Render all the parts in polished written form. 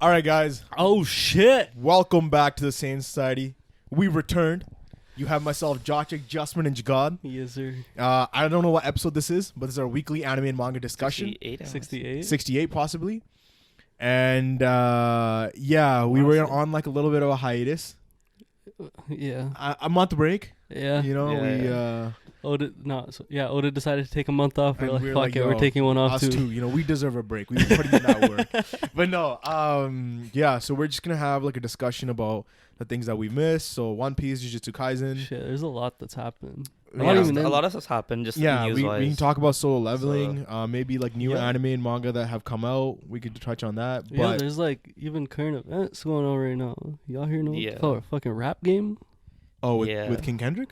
All right, guys. Oh, shit. Welcome back to the Sayin Society. We returned. You have myself, Jochik, Justman, and Jagad. Yes, sir. I don't know what episode this is, but this is our weekly anime and manga discussion. 68? 68, possibly. And, we were on like a little bit of a hiatus. Yeah. A month break. Yeah. You know, Oda decided to take a month off. We're like, fuck it, we're taking one off us too. You know, we deserve a break. We've been putting in that work. But no, so we're just going to have like a discussion about the things that we missed. So One Piece, Jujutsu Kaisen. Shit, there's a lot that's happened. A lot of stuff's happened. Just we can talk about solo leveling. Maybe like new anime and manga that have come out. We could touch on that. But Yeah, there's like even current events going on right now. Y'all hear no fucking rap game? Oh, with King Kendrick?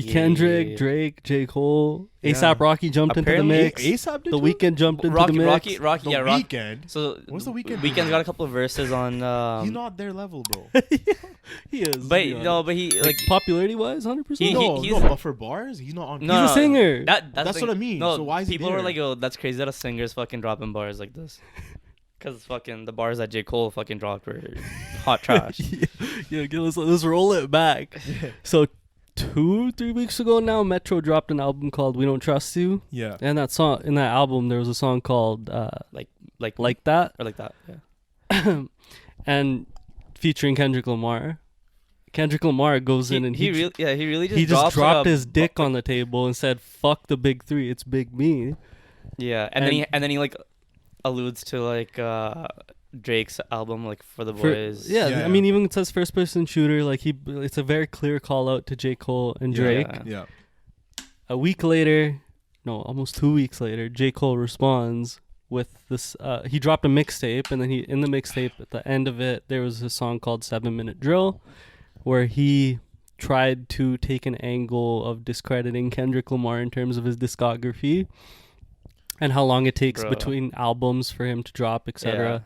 Kendrick, Drake, J. Cole, ASAP Rocky jumped into the mix. ASAP did The Weeknd jumped into the mix. Rocky, The Weeknd? So what's The Weeknd? Weeknd's got a couple of verses on. He's not their level, bro. He is. But he like popularity wise, 100%. But for bars, he's not on. He's a singer. That's what I mean. No, so why is people he there? were like, "Oh, that's crazy that a singer's fucking dropping bars like this." Because fucking the bars that J. Cole fucking dropped were hot trash. Let's roll it back. So 2-3 weeks ago now, Metro dropped an album called "We Don't Trust You." Yeah. And that song, in that album, there was a song called like that, or like that. Yeah. and featuring Kendrick Lamar. Kendrick Lamar goes in and he really just dropped his dick on the table and said, "Fuck the big three, it's big me." Yeah, and then he like alludes to like Drake's album, like For the Boys. I mean, even it says first person shooter, like it's a very clear call out to J. Cole and Drake. Yeah. A week later, no, almost 2 weeks later, J. Cole responds with this. He dropped a mixtape, and then in the mixtape at the end of it, there was a song called 7 Minute Drill, where he tried to take an angle of discrediting Kendrick Lamar in terms of his discography and how long it takes between albums for him to drop, etc. Yeah.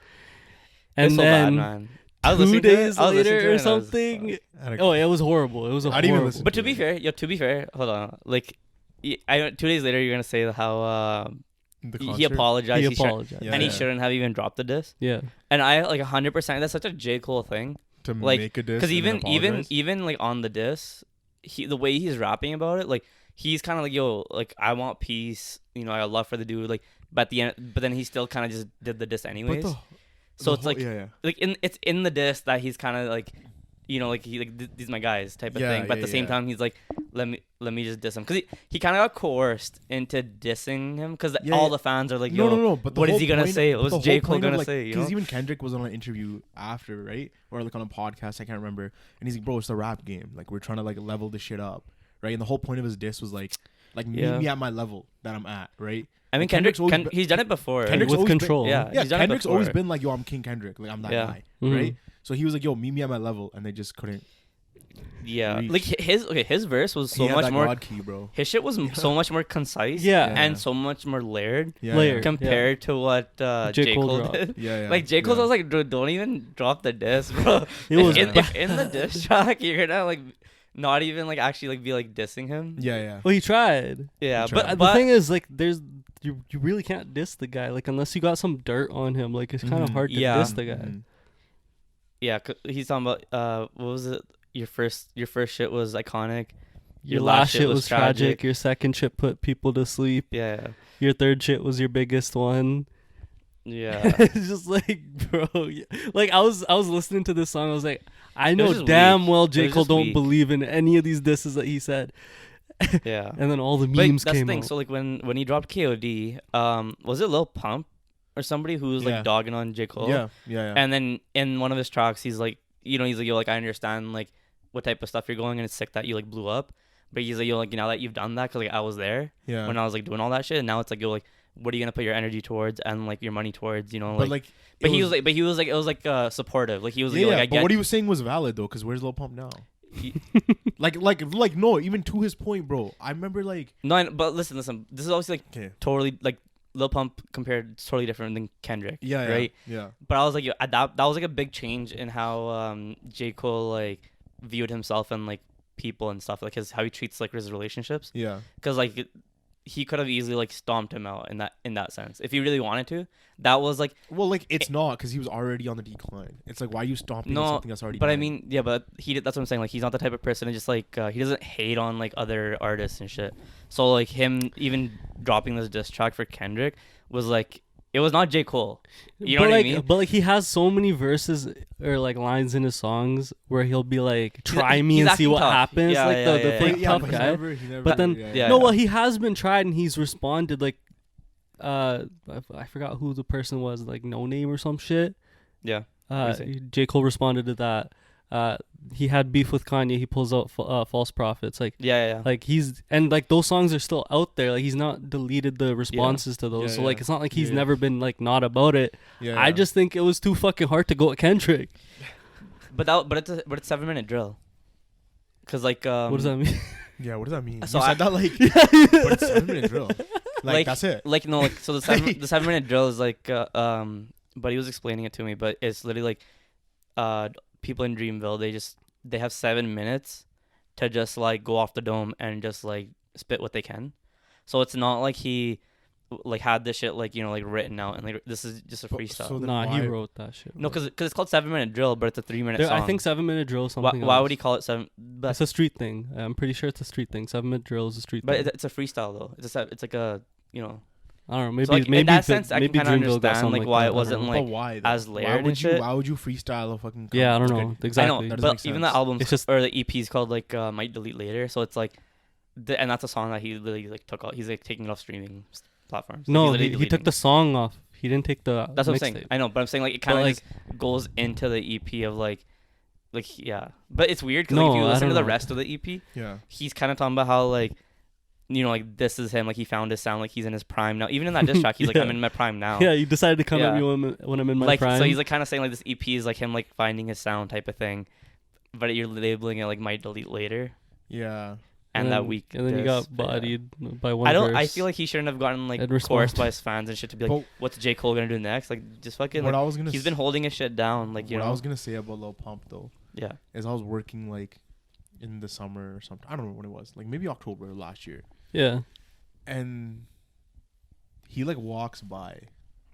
And so then bad, man. 2 days later or something. It was horrible. It was horrible. But to be fair, hold on. Like, 2 days later, you're gonna say how he apologized. He shouldn't have even dropped the diss. Yeah. And I like 100%. That's such a J. Cole thing To like, make a diss. Because even like on the diss, the way he's rapping about it, like he's kind of like, yo, like I want peace. You know, I got love for the dude. Like, but at the end, but then he still kind of just did the diss anyways. So it's like, like it's in the diss that he's kind of like, you know, like these my guys type of thing. But at the same time, he's like, let me just diss him, because he kind of got coerced into dissing him, because all the fans are like, yo, no. But what is he gonna say? What was J. Cole gonna say? Because even Kendrick was on an interview after, right, or like on a podcast, I can't remember, and he's like, bro, it's a rap game. Like we're trying to like level this shit up, right? And the whole point of his diss was like meet me at my level that I'm at, right? I mean, he's done it before. Kendrick's with control. Kendrick's always been like, yo, I'm King Kendrick. Like, I'm that guy, right? So he was like, yo, meet me at my level. And they just couldn't. Like his verse was so much more. God key, bro. His shit was so much more concise. And so much more layered. Compared to what J. Cole did. Like J. Cole was like, don't even drop the diss, bro. If in the diss track, you're gonna like not even like actually like be like dissing him. Well, he tried. But the thing is, like, you really can't diss the guy, like, unless you got some dirt on him. Like, it's kind of hard to diss the guy. Yeah, he's talking about what was it? Your first shit was iconic. Your last shit was tragic. Your second shit put people to sleep. Yeah. Your third shit was your biggest one. Yeah. It's just like, bro, like I was listening to this song. I was like, I know damn well J. Cole don't believe in any of these disses that he said. Yeah. And then all the memes came out. So like when he dropped KOD, was it Lil Pump or somebody who was like dogging on J. Cole? Yeah. And then in one of his tracks, he's like, yo, like I understand like what type of stuff you're going, and it's sick that you like blew up. But he's like, yo, like now that you've done that, because like I was there when I was like doing all that shit, and now it's like, yo, like what are you gonna put your energy towards and like your money towards, you know? Like, but he was like it was like supportive. Like he was like, I get. But what he was saying was valid though, because where's Lil Pump now? like no, even to his point, bro. I remember like but listen. This is obviously like totally like Lil Pump compared totally different than Kendrick. Right. Yeah. But I was like, that was like a big change in how J. Cole like viewed himself and like people and stuff, like how he treats like his relationships. Yeah. Because like he could have easily like stomped him out in that sense if he really wanted to. That was like, well, like it's not because he was already on the decline. It's like, why are you stomping no, something that's already? But done? I mean, yeah, but that's what I'm saying. Like he's not the type of person to just like he doesn't hate on like other artists and shit. So like him even dropping this diss track for Kendrick was like, it was not J. Cole. You know what I mean? But like he has so many verses or like lines in his songs where he'll be like, "Try me and see what happens." Yeah, like the fake tough guy. But then well, he has been tried and he's responded like, I forgot who the person was, like No Name or some shit. Yeah. J. Cole responded to that. He had beef with Kanye. He pulls out False Prophets. Like like he's and like those songs are still out there. Like he's not deleted the responses to those. So like it's not like he's never been like not about it. I just think it was too fucking hard to go at Kendrick. But it's 7-minute drill. Cause like what does that mean? Yeah, what does that mean? So you said that like but it's 7-minute drill. Like that's it. Like no, like so the 7-minute drill is like but he was explaining it to me, but it's literally like people in Dreamville, they have 7 minutes to just like go off the dome and just like spit what they can. So it's not like he like had this shit like, you know, like written out and like this is just a freestyle. So he wrote that shit. No, because it's called 7-minute drill, but it's a 3-minute song. I think 7-minute drill is something. Why would he call it 7? It's a street thing. I'm pretty sure it's a street thing. 7-minute drill is a street thing. But it's a freestyle though. It's like a, you know. I don't know. Maybe so like, maybe in that sense, I can kind of Dreamville understand like why it wasn't like why, as layered and shit. Why would you freestyle a fucking? Yeah, I don't know exactly. I know, but even the album just or the EP is called like Might Delete Later, so it's like, and that's a song that he literally like took out. He's like taking it off streaming platforms. No, he took the song off. He didn't take the. That's what I'm saying. I know, but I'm saying like it kind of like goes into the EP of like yeah. But it's weird because like, if you listen to the rest of the EP, he's kind of talking about how like, you know, like this is him, like he found his sound, like he's in his prime now. Even in that diss track, he's like, I'm in my prime now. Yeah, you decided to come at me when I'm in my prime. So he's like kind of saying like this EP is like him like finding his sound type of thing, but you're labeling it like Might Delete Later. Yeah. And that week. And then you got bodied by one verse. I feel like he shouldn't have gotten like chorused by his fans and shit to be like, what's J. Cole gonna do next? Like just fucking. Like, he's been holding his shit down. Like, you know. What I was gonna say about Lil Pump though. Yeah. Is I was working like in the summer or something. I don't know when it was. Like maybe October last year. Yeah. And he like walks by.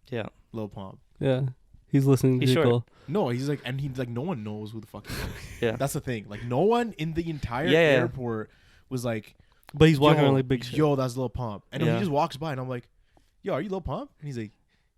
Yeah. Lil Pump. Yeah. He's listening to J. Cole. No, he's like, and he's like, no one knows who the fuck he is. Yeah. That's the thing. Like, no one in the entire airport was like, but he's walking around like big shit. Yo, that's Lil Pump. And he just walks by, and I'm like, yo, are you Lil Pump? And he's like,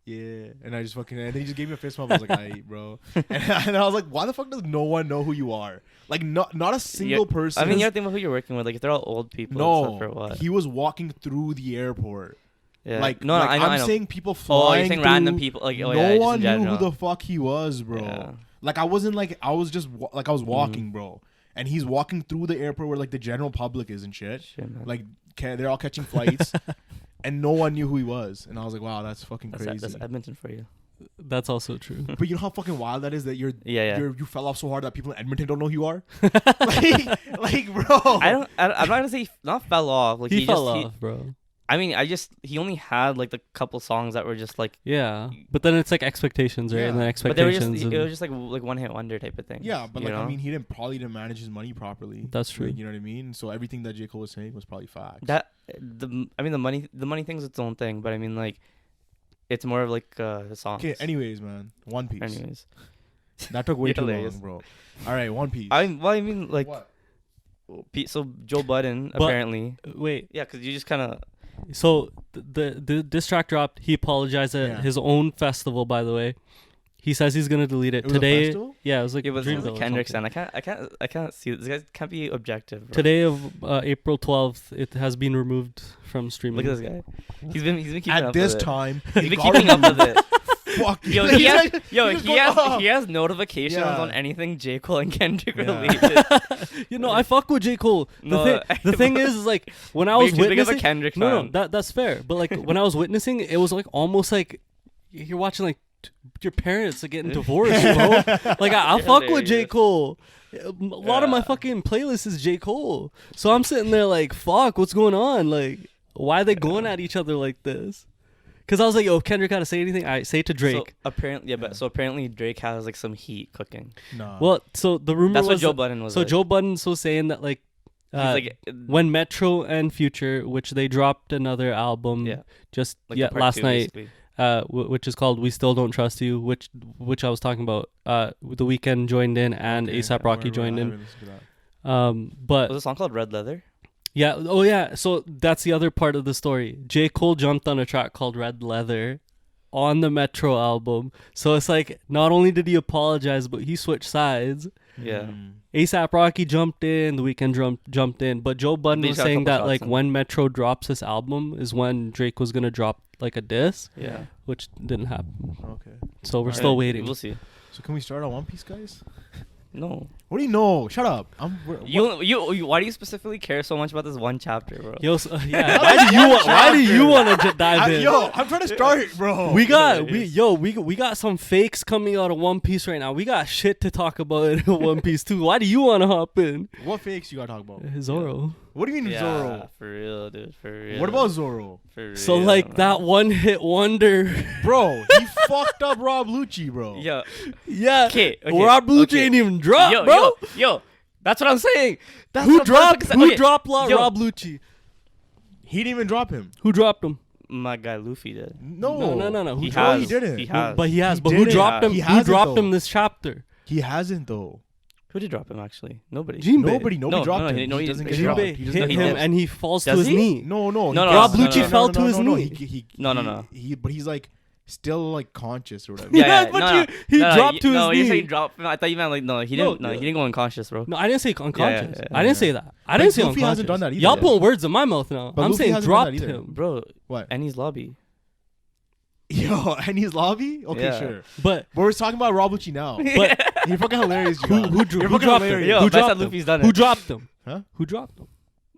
yeah. And I just fucking, and then he just gave me a fist bump. I was like, aight, bro. And I was like, why the fuck does no one know who you are? Like, not a single person. I mean, you have to think about who you're working with. Like, if they're all old people. No, for what? He was walking through the airport. Yeah. Like, no, I know. I'm saying people flying. Oh, you're saying random people. Like, no one knew who the fuck he was, bro. Yeah. Like, I wasn't like, I was just like, I was walking, bro. And he's walking through the airport where like the general public is and shit. Like, they're all catching flights. And no one knew who he was. And I was like, wow, that's fucking crazy. That's Edmonton for you. That's also true. But you know how fucking wild that is that you fell off so hard that people in Edmonton don't know who you are? like, bro. I'm not gonna say not fell off. Like he fell off, bro. I mean, he only had like the couple songs that were just like but then it's like expectations, right? Yeah. And then expectations. But it was just like one hit wonder type of thing. Yeah, but like I mean, he probably didn't manage his money properly. That's true. Like, you know what I mean? So everything that J. Cole was saying was probably facts. The money thing's its own thing, but I mean like, it's more of like the songs. Okay. Anyways, man, One Piece. Anyways, that took way too long, bro. All right, One Piece. I mean like, what? So Joe Budden apparently. Wait. Yeah, because you just kind of. So the diss track dropped. He apologized at his own festival, by the way. He says he's gonna delete it today. Yeah, it was like it was Kendrick and I can't see this guy can't be objective. Bro. Today of April 12th, it has been removed from streaming. Look at this guy. He's been keeping at up this with time. He's been keeping up with it. Fuck yo, he has notifications on anything J. Cole and Kendrick related. You know, I fuck with J. Cole. The thing is like when I was witnessing a Kendrick fan. No, that's fair. But like when I was witnessing, it was like almost like you're watching like your parents are getting divorced, bro. Like I fuck with J. Cole. A lot of my fucking playlist is J. Cole. So I'm sitting there like, fuck, what's going on? Like, why are they going at each other like this? Because I was like, yo, if Kendrick had to say anything, I say it to Drake. So apparently Drake has like some heat cooking. No. Well, so the rumor that's was what Joe Budden was. So Joe Budden was saying that like Like, when Metro and Future, which they dropped another album just like last night, basically. which is called We Still Don't Trust You, which I was talking about. The Weeknd joined in and ASAP Rocky joined in. But Was the song called Red Leather? yeah, oh yeah. So that's the other part of the story. J. Cole jumped on a track called Red Leather on the Metro album. So it's like not only did he apologize, but he switched sides. Yeah. ASAP Rocky jumped in, The Weeknd jumped in, but Joe Budden was saying that like when Metro drops this album is when Drake was gonna drop like a diss. Yeah. Which didn't happen. Okay. So we're still waiting. We'll see. So can we start on One Piece, guys? No. What do you know? Shut up. You why do you specifically care so much about this one chapter, bro? Yo, yeah. Why do you want to dive in? Yo, I'm trying to start, bro. We got some fakes coming out of One Piece right now. We got shit to talk about in One Piece too. Why do you want to hop in? What fakes you gotta talk about? Zoro. What do you mean Zoro? For real, dude. For real. What about Zoro? For real, So like that one hit wonder. Bro, he fucked up Rob Lucci, bro. Yeah. Yeah. Okay. Rob Lucci ain't even dropped, bro. Yo. That's what I'm saying. That's Who what dropped Rob Lucci? He didn't even drop him. Who dropped him? My guy Luffy did. No. He didn't. He has. But he has. He But who didn't. dropped him? He Who hasn't, dropped though. him this chapter? He hasn't though. Who did drop him actually? Nobody. Jinbei. Nobody No, dropped him. he doesn't get Jinbei dropped. Jinbei He hit doesn't him get dropped. and he falls to Does his he? knee. No. Rob Lucci fell to his knee. No. But he's like still like conscious or whatever. Yeah, but he dropped to his No, you're knee. saying drop. I thought you meant like no. He didn't. No, he didn't go unconscious, bro. No, I didn't say unconscious. Yeah. I didn't say that. I didn't say Luffy unconscious. hasn't done that either. Y'all Yeah. putting words in my mouth now. But I'm Luffy saying hasn't dropped done that either. him. Bro, What? Annie's lobby. Yo, and he's lobby? Okay, Yeah. sure. But But we're talking about Rob Lucci now. but You're fucking hilarious, who You're dropped fucking him? hilarious. Yo, Who I said dropped him? Luffy's done it. Who dropped him? Huh? Who dropped him?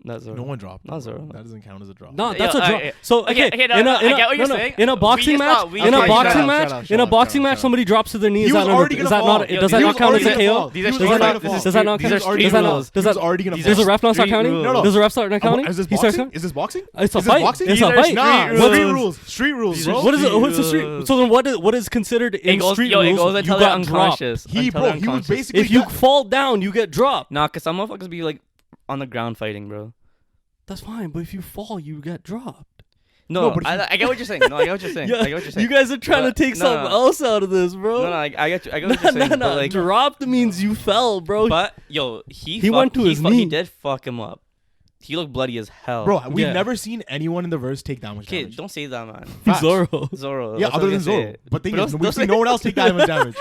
Not Zoro. No one dropped. Not him. Zoro. That doesn't count as a drop. No, Yo, that's a drop. okay. So Okay, no, I get what you're saying. in a We boxing just match, thought- we in a just thought- boxing Shut match, up, in a shut boxing up, match, shut up. somebody drops to their knee. He Is was that already is gonna that fall. not? Yo, Does that he not was count as a already KO? gonna fall. These are Does street that rules. not- does that not These are count? street Does that rules. not? Does He was that? already gonna These fall. Does the ref not start street counting? rules. No. Does the ref start not counting? Is this He starts boxing? counting? Is this boxing? It's a Is this fight. boxing? It's These a are fight. street Nah, rules. street rules. Street rules, These bro. are What is it? street What's the street? rules. So then, what is considered in street It rules? goes You until they're got dropped. unconscious. He Until bro, they're he was unconscious. basically If you fall down, you get dropped. Nah, cause some motherfuckers be like on the ground fighting, bro. That's fine, but if you fall, you get dropped. No, but I get what you're saying. No, I get what you're saying. I get what you're saying. You guys are trying to But- take no, something no. else out of this, bro. No, I get you. I get what you're saying. But like, Dropped means you fell, bro. but yo, he went to his knee. He did fuck him up. He looked bloody as hell. Bro, we've Yeah. never seen anyone in the verse take that much Okay, damage. don't say that, man. Facts. Zoro. Zoro. Yeah, that's other what I than was Zoro. gonna say. But thing But is, don't we've say- seen no one else take that much damage.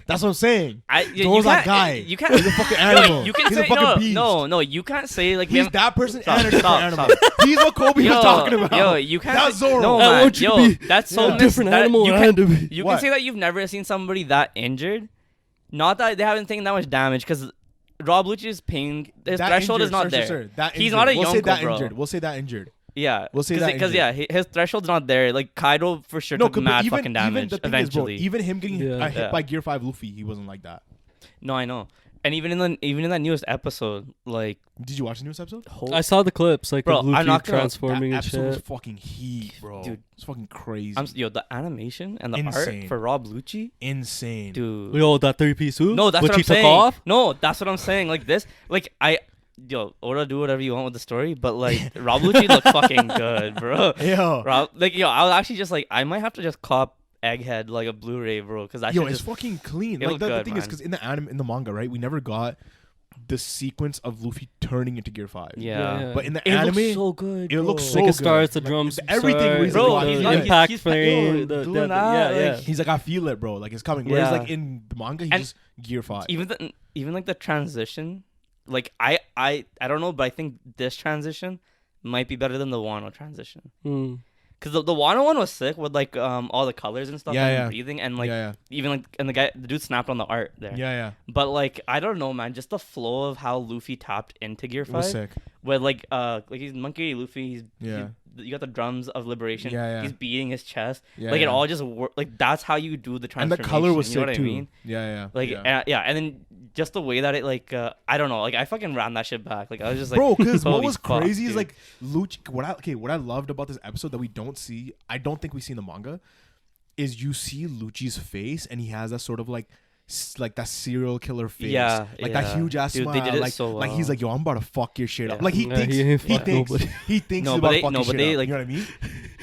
That's what I'm saying. Zoro's that guy. You can't. He's a fucking animal. You can He's say a fucking no, beast. no. You can't say like He's that person Stop, and a different stop, animal. stop. He's what Kobe was talking about. Yo, you can't. That's say, Zoro. No, I man. want you to Yo, be that's so a different that, animal. You and can, to be. you What? can say that you've never seen somebody that injured. Not that they haven't taken that much damage, because Rob Lucci's pain, his That threshold injured, is not sir, there. sir, that He's injured. not a We'll say Yonko, that bro. injured. We'll say that injured. Yeah, We'll say that because injured. his threshold's not there. Like Kaido for sure No, took but mad even, fucking even damage the thing is, bro, eventually. even him getting Yeah. hit Yeah. by Gear 5 Luffy, he wasn't like that. No, I know. And even in that newest episode, like, Did you watch the newest episode? I saw the clips, like Bro, of Luffy I'm not gonna- transforming That and episode was shit. fucking heat, bro. Dude. It's fucking crazy. yo, the animation and the Insane. art for Rob Lucci, Insane. dude. Yo, that 3-piece suit. No, that's which what he I'm saying. took off. No, that's what I'm saying. Like this, like Oda, do whatever you want with the story, but like Rob Lucci looked fucking good, bro. Yo. Rob, like I was actually just like, I might have to just cop Egghead like a Blu-ray, bro, because that Yo, shit it's just fucking clean. it Like looked the good, thing is, man. because in the manga, right, we never got the sequence of Luffy turning into Gear 5. yeah. But in the It anime, looks so good. it looks so like it good. starts, the Like, drums, everything start, was Bro, like, he's the not- impact he's- frame, yo, the doing that, yeah. like- he's like, I feel it, bro. Like it's coming. Whereas Yeah. like in the manga, he's And just Gear 5. even like the transition, like I don't know, but I think this transition might be better than the Wano transition. Mm. Cause the Wano one was sick with like all the colors and stuff Yeah, and yeah. breathing and like yeah, even like and the dude snapped on the art there. yeah. But like I don't know, man, just the flow of how Luffy tapped into Gear It was 5 sick. with like he's Monkey Luffy, Yeah. you got the drums of liberation. Yeah, yeah. He's beating his chest. Yeah, like it yeah. all just like that's how you do the And transformation. the color was you sick know what too. I mean? Yeah. Like yeah. and then just the way that it like I don't know, like I fucking ran that shit back. Like I was just like, Bro, because what holy was fuck, crazy is dude. like Lucci. What I loved about this episode that we don't see, I don't think we see in the manga, is you see Lucci's face and he has that sort of like like that serial killer face. Yeah, like that huge ass Dude, smile. they did it like, so well. like he's like, yo, I'm about to fuck your shit up. Yeah. Like he thinks he thinks No, he's but about they- to fuck no, your but shit they, up. like- You know what I mean?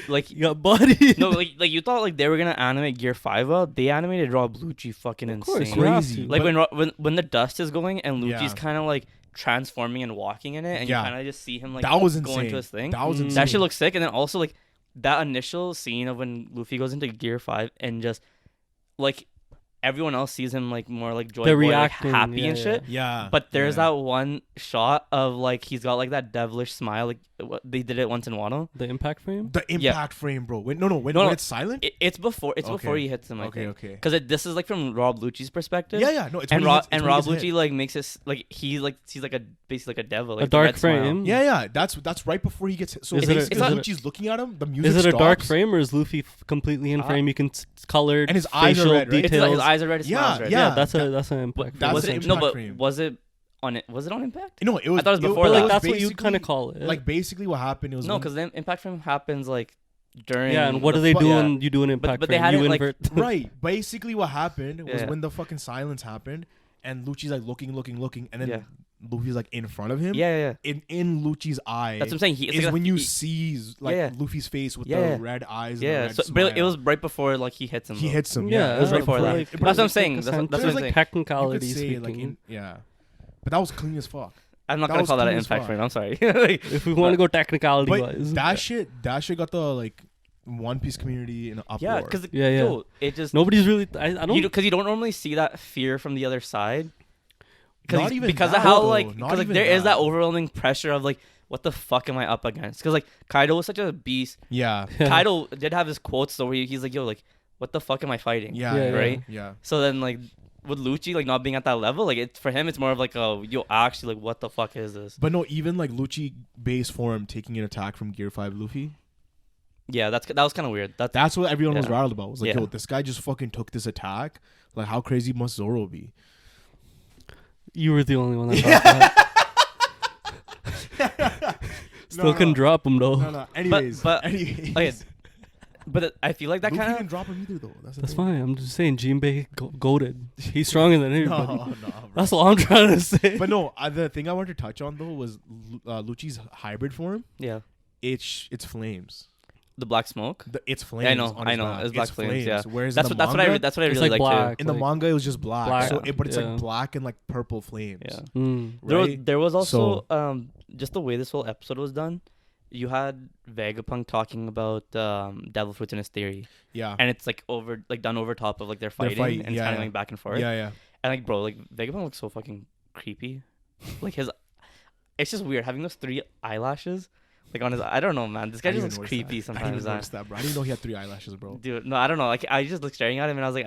Like You got body. no, like you thought like they were gonna animate Gear 5 out. They animated Rob Lucci fucking Of course, insane. you have Crazy. to. Like But- when the dust is going and Lucci's Yeah. kind of like transforming and walking in it, and Yeah. you kind of just see him like That was go insane. into his thing. That was Mm. insane. That shit looks sick. And then also like that initial scene of when Luffy goes into Gear 5 and just like everyone else sees him like more like joyful, They're like, reacting, happy yeah, and shit. Yeah. But there's yeah. that one shot of like he's got like that devilish smile, like they did it once in Wano. The impact frame. The impact frame, bro. When No, when no. it's silent. It's before Okay. he hits him. I Okay, think. okay. Because this is like from Rob Lucci's perspective. Yeah. No, it's And when he hits- it's when Rob he gets hit. Lucci like makes it like he's like a basically like a devil. Like A the dark red smile. frame. Yeah. That's right before he gets hit. So Is it a- basically, is it a- Lucci's looking at him. The music Is it a stops, dark frame or is Luffy completely in frame? You can colored And his eyes are facial red, right? It's details. like his eyes are red. His Yeah, smile's red. yeah. that's that- an impact. that's Was the it impact no? But frame. was it on it? Was it on impact? No, it was. I thought it was before But that. like that's what you basically- kind of call it. Like basically what happened. It was No, when- because then impact frame happens like during. yeah, and what the do they fu- do yeah. when you do an impact but they frame? had You it, like, invert. right. Basically what happened was Yeah. when the fucking silence happened, and Lucci's like looking, and then Yeah. Luffy's like in front of him. Yeah. In Lucci's eye. That's what I'm saying. It's is like when you see like yeah. Luffy's face with Yeah. the red eyes. And the Yeah, red so, smile. but it was right before like he hits him. He though. hits him. Yeah, it was right right before before that. it. That's what I'm like saying. a That's what There's I'm like saying. You could Technicality say like speaking. yeah, but that was clean as fuck. I'm not that gonna was call that an clean as impact fuck. frame. I'm sorry. Like, if we want to go technicality But wise, that shit got the like One Piece community in an uproar. yeah, because Yeah. it just nobody's really. I don't. because you don't normally see that fear from the other side. Not even because that, of how though. like Not because like even there is that. that overwhelming pressure of like what the fuck am I up against? Because like Kaido was such a beast. yeah, Kaido did have his quotes though where he's like, yo, like what the fuck am I fighting? yeah, Yeah, right. Yeah. So then like with Lucci like not being at that level, like it for him it's more of like a yo actually like what the fuck is this? But no, even like Lucci base form taking an attack from Gear 5 Luffy. Yeah, that was kind of weird. That's what everyone was Yeah. rattled about. Was like, Yeah. yo, this guy just fucking took this attack. Like, how crazy must Zoro be? You were the only one that thought that. Still can drop him though. No. Anyways, but- anyways. Okay, but I feel like that Luffy kind didn't of drop him either though. That's the That's thing. fine. I'm just saying, Jinbei goated. He's stronger than everybody. No, bro. That's all I'm trying to say. But no, the thing I wanted to touch on though was Lucci's hybrid form. yeah It's flames. the black smoke. It's flames. Yeah, I know, on I his know. back. It's black flames, yeah. Whereas That's in what the that's manga, what I that's what I It's really like like black. too. in the like- manga it was just black. Black, So but it's yeah. like black and like purple flames. Yeah. Right? There was also just the way this whole episode was done. You had Vegapunk talking about devil fruits in his theory, Yeah. and it's like done over top of like they're fighting fighting, and it's yeah, kind of yeah. going back and forth. Yeah. And like bro, like Vegapunk looks so fucking creepy. Like it's just weird having those 3 eyelashes like on his. I don't know, man. This guy I just didn't looks notice creepy that. I sometimes. didn't notice that, bro. I didn't know he had 3 eyelashes, bro. Dude, no, I don't know. Like I just looked staring at him and I was like,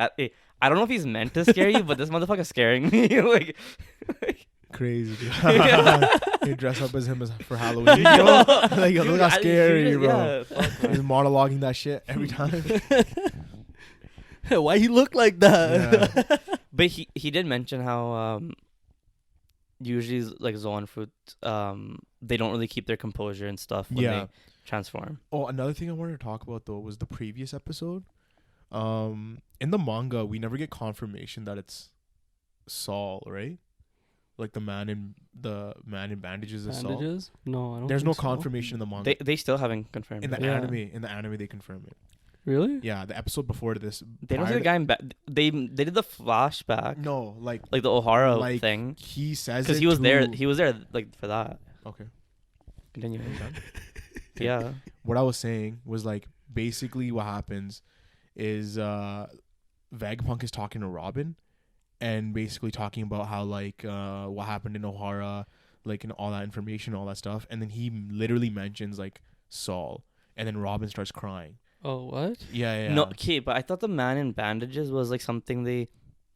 I don't know if he's meant to scare you, but this motherfucker's scaring me. like Crazy, dude. You dress up as him for Halloween. Yo. Like, yo, look how scary, bro. Yeah, fuck, man. He's monologuing that shit every time. Why he look like that? Yeah. But he did mention how usually like Zoan fruit they don't really keep their composure and stuff when Yeah. they transform. Oh, another thing I wanted to talk about though was the previous episode. In the manga, we never get confirmation that it's Saul, right? Like the man in bandages is Saul. Bandages? No, I don't. There's no think so. confirmation in the manga. They still haven't confirmed. in the it. Yeah. anime, they confirm it. Really? Yeah, the episode before this. They don't see the guy in they did the flashback, No, like the O'Hara like, thing, he says because it he was there. to- He was there like for that. Okay. Continue. Yeah. What I was saying was like basically what happens is Vegapunk is talking to Robin and basically talking about how like what happened in O'Hara, like and all that information, all that stuff, and then he literally mentions like Saul, and then Robin starts crying. Oh, what? Yeah. No, okay, but I thought the man in bandages was like something they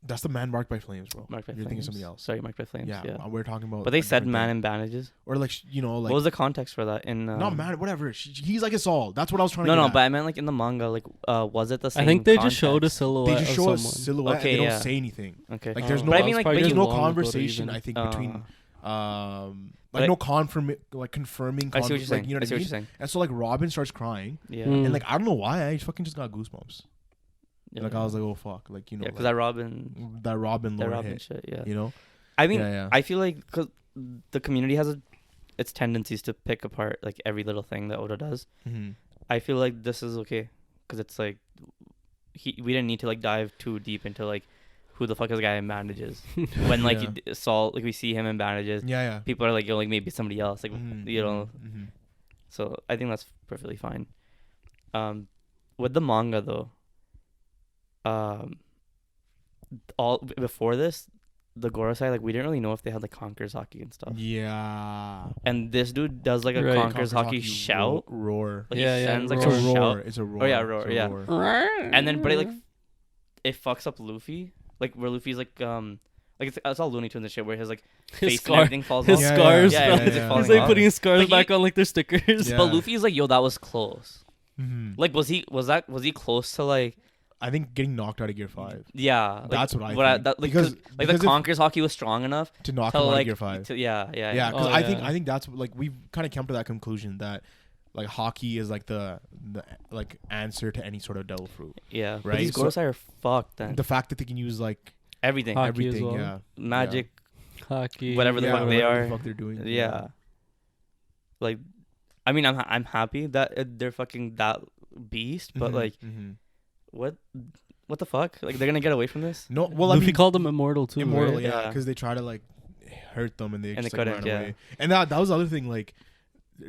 That's the man marked by flames, bro. marked by You're flames. thinking of something else. Sorry, marked by flames. Yeah, Yeah. we're talking about. But they a said different man thing. in bandages. or like like What was the context for that? In no man, whatever. He's like a Saul. That's what I was trying to. no, get no, at. but I meant like in the manga. Like, was it the same? I think they just showed a context? silhouette they just of show a someone. silhouette. Okay, and they yeah. don't say anything. Okay. Like there's Oh. no. But I mean, like, Probably but there's you- no long ago to conversation. even. I think between But like no confirming I see what you're saying. Like, you know I what see I what mean? you're saying. And so like Robin starts crying, Yeah. Mm. and like I don't know why I fucking just got goosebumps. Yeah. Like I was like, oh fuck, like you know, because like, that Robin lore hit, shit. Yeah. you know. I mean, Yeah. I feel like because the community has its tendencies to pick apart like every little thing that Oda does. Mm-hmm. I feel like this is okay because it's like we didn't need to like dive too deep into like who the fuck is this guy in bandages when like Saul, like we see him in bandages. Yeah. People are like, yo, like maybe somebody else, like you know. Mm-hmm. So I think that's perfectly fine. With the manga though, all before this, the Gorosei, like we didn't really know if they had like Conqueror's Haki and stuff. Yeah. And this dude does like a Conqueror's Haki shout. Roar. Like he sends like It's a a roar. shout. It's a roar. Oh yeah, roar. Yeah. Roar. And then but it fucks up Luffy. Like where Luffy's like it's all Looney Tunes and shit where his like face and everything falls off. His scars. Yeah, He's like putting his scars back on like their stickers. But Luffy's like, yo, that was close. Mm-hmm. Like was he close to like I think getting knocked out of Gear 5. Yeah, like, that's what I think. Because the Conqueror's Haki was strong enough to knock him out of Gear 5. Yeah. Because I think that's like we've kind of come to that conclusion that like Haki is like the like answer to any sort of devil fruit. Yeah, right. But these Gorosei are fucked. Then the fact that they can use like everything, everything, well. magic, Haki, whatever the fuck they are. The fuck they're doing. Yeah. Like, I mean, I'm happy that they're fucking that beast, but like. What the fuck? Like they're gonna get away from this? No, well, Luffy called them immortal too. Immortal, right? yeah, because they try to like hurt them and they just like, ran yeah. away. And that was the other thing. Like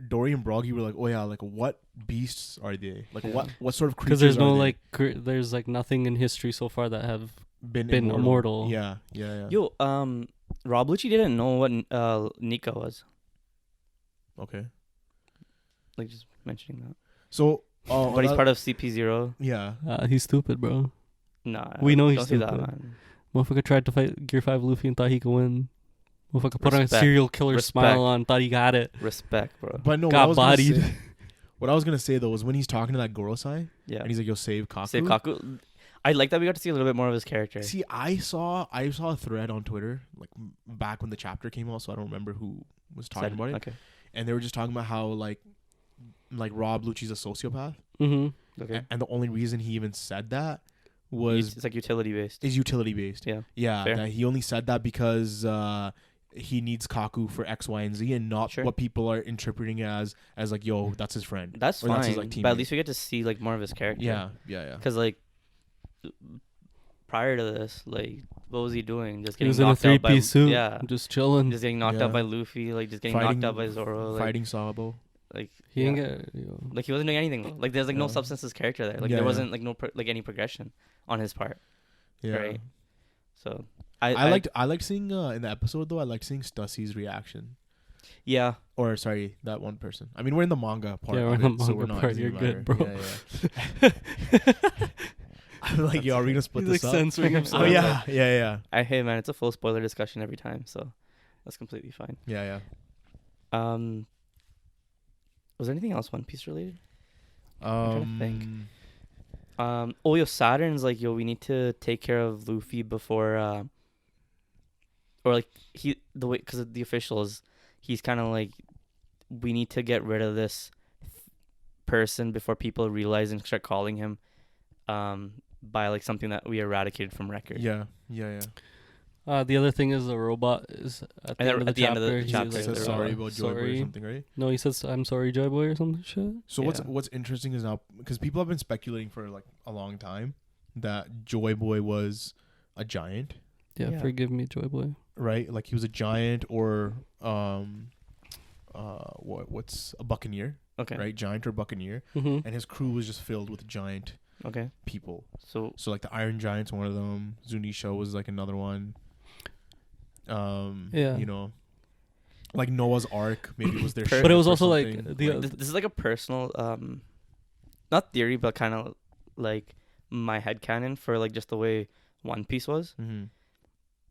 Dory and Broggy were like, oh yeah, like what beasts are they? Like what sort of creatures? Because there's no are they? there's like nothing in history so far that have been immortal. Yeah. Yo, Rob Lucci didn't know what Nika was. Okay. Like just mentioning that. So. But he's part of CP0. Yeah. He's stupid, bro. Nah. We know he's don't stupid. Do that, man. Motherfucker tried to fight Gear 5 Luffy and thought he could win. Motherfucker put on a serial killer smile on, thought he got it. Respect, bro. But no, got bodied. What I was gonna say though was when he's talking to that Gorosei, yeah, and he's like, "Yo, save Kaku." Save Kaku. I like that we got to see a little bit more of his character. See, I saw a thread on Twitter like back when the chapter came out, so I don't remember who was talking about it. Okay. And they were just talking about how like Rob Lucci's a sociopath. Mm-hmm. Okay. And the only reason he even said that was it's like utility based. Is utility based. Yeah. Yeah. Fair. That he only said that because he needs Kaku for X, Y, and Z, and not what people are interpreting as like, yo, that's his friend. That's fine. That's his, like, teammate. But at least we get to see like more of his character. Yeah. Because like prior to this, like what was he doing? Just he getting was in a knocked out by 3-piece suit. Yeah. Just chilling. Just getting knocked out by Luffy. Like just getting knocked out by Zoro. Like, fighting Sabo. Like he didn't get like he wasn't doing anything. Like there's like no substance to his character there. Like there wasn't like no any progression on his part. Yeah. Right. So I liked seeing in the episode though. I liked seeing Stussy's reaction. Yeah. Or sorry, that one person. I mean, we're in the manga part. Yeah, we're in the manga so we're not. part. You're good, bro. Yeah. I'm like, yo, are we gonna split He's this like up? censoring himself. Oh yeah. Hey man, it's a full spoiler discussion every time, so that's completely fine. Yeah. Was there anything else One Piece related? I'm trying to think. Saturn's like, yo, we need to take care of Luffy before, or like because the officials, he's kind of like, we need to get rid of this person before people realize and start calling him, by like something that we eradicated from record. Yeah. The other thing is the robot is at the end of the chapter. He says sorry about Joy Boy or something, right? No, he says I'm sorry, Joy Boy or something shit. So what's interesting is now because people have been speculating for like a long time that Joy Boy was a giant. Yeah, forgive me, Joy Boy. Right, like he was a giant or what's a buccaneer? Okay. Right, giant or buccaneer, and his crew was just filled with giant. Okay. People. So like the Iron Giant's one of them. Zunisha was like another one. You know, like Noah's Ark maybe was their ship. But it was also like this is like a personal not theory but kind of like my headcanon for like just the way One Piece was.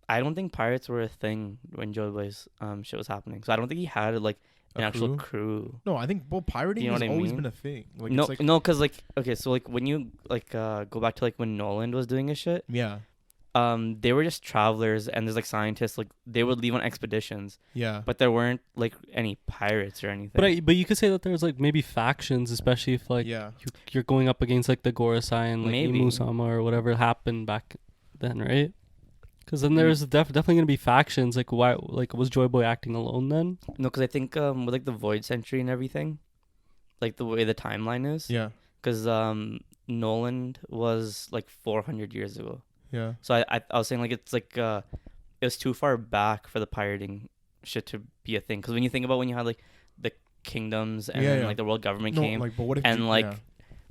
I don't think pirates were a thing when Joy Boy's shit was happening. So I don't think he had like an actual crew. No, I think pirating has always been a thing. Like, no, because like okay, so like when you like go back to like when Noland was doing his shit. Yeah. they were just travelers, and there's like scientists, like they would leave on expeditions. Yeah. But there weren't like any pirates or anything. But you could say that there's like maybe factions, especially if like you're going up against like the Gorosei and like Imu-sama or whatever happened back then, right? Because then there's definitely gonna be factions. Like why? Like was Joy Boy acting alone then? No, because I think with like the Void Century and everything, like the way the timeline is. Yeah. Because Noland was like 400 years ago. Yeah. So I was saying like it's like it was too far back for the pirating shit to be a thing. Because when you think about when you had like the kingdoms and then, like the world government came, like, but what if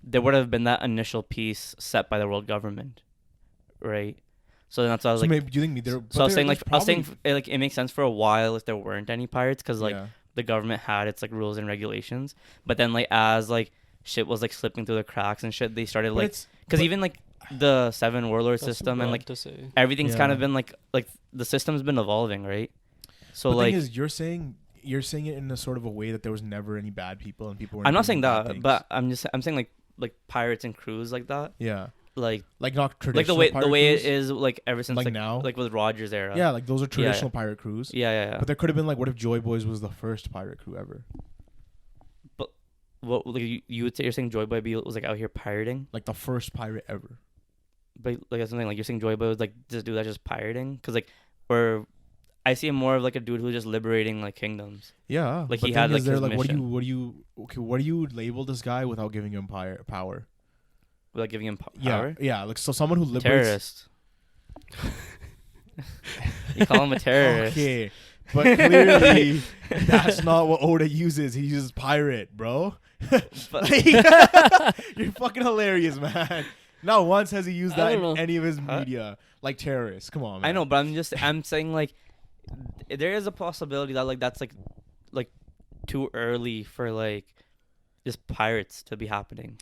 there would have been that initial peace set by the world government, right? So then that's why I was like, maybe do you think there? So I was saying like it makes sense for a while if there weren't any pirates because like the government had its like rules and regulations, but then like as like shit was like slipping through the cracks and shit, they started like because even like the 7 warlord system and like everything's kind of been like the system's been evolving, right? So the like thing is, you're saying it in a sort of a way that there was never any bad people and people. I'm not saying that, but I'm saying like pirates and crews like that. Yeah. Like not traditional like the way crews? it is like ever since like now, like with Rogers era. Yeah, like those are traditional pirate crews. Yeah. But there could have been like, what if Joy Boys was the first pirate crew ever? But what like you would say you're saying Joy Boy was like out here pirating, like the first pirate ever. But like that's something like you're saying Joy Boy was like this dude that's just pirating because like or I see him more of like a dude who's just liberating like kingdoms. Yeah, like he had like his like mission. what do you label this guy without giving him power? Without giving him power? Yeah, like so someone who liberates... Terrorist. You call him a terrorist. Okay, but clearly that's not what Oda uses. He uses pirate, bro. Like, you're fucking hilarious, man. Not once has he used that in any of his media. Like terrorists. Come on, man. I know, but I'm saying like there is a possibility that like that's like too early for like just pirates to be happening.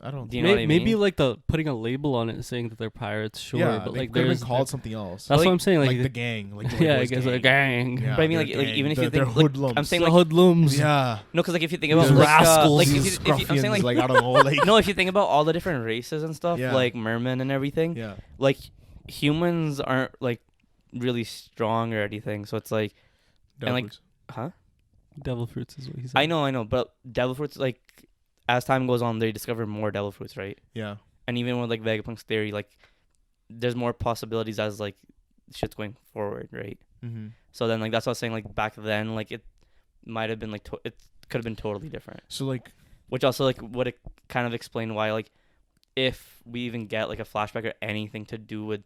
I don't. Do you know what I mean? Maybe like the putting a label on it saying that they're pirates, sure. Yeah, but like they've been called something else. That's like, what I'm saying. Like the gang. Like yeah, I guess a gang. Yeah, but I mean like even if you think hoodlums. I'm saying the like hoodlums. Yeah. No, because like if you think about rascals, like if I'm saying like I don't know, like no, if you think about all the different races and stuff, Yeah. like mermen and everything, yeah, like humans aren't like really strong or anything. So it's like Devil like fruits. huh? Devil fruits is what he said. I know, but devil fruits like as time goes on, they discover more devil fruits, right? Yeah. And even with like Vegapunk's theory, like there's more possibilities as like shit's going forward, right? Mm-hmm. So then like that's what I was saying. Like back then, like it might have been like it could have been totally different. So like, which also like would kind of explain why like if we even get like a flashback or anything to do with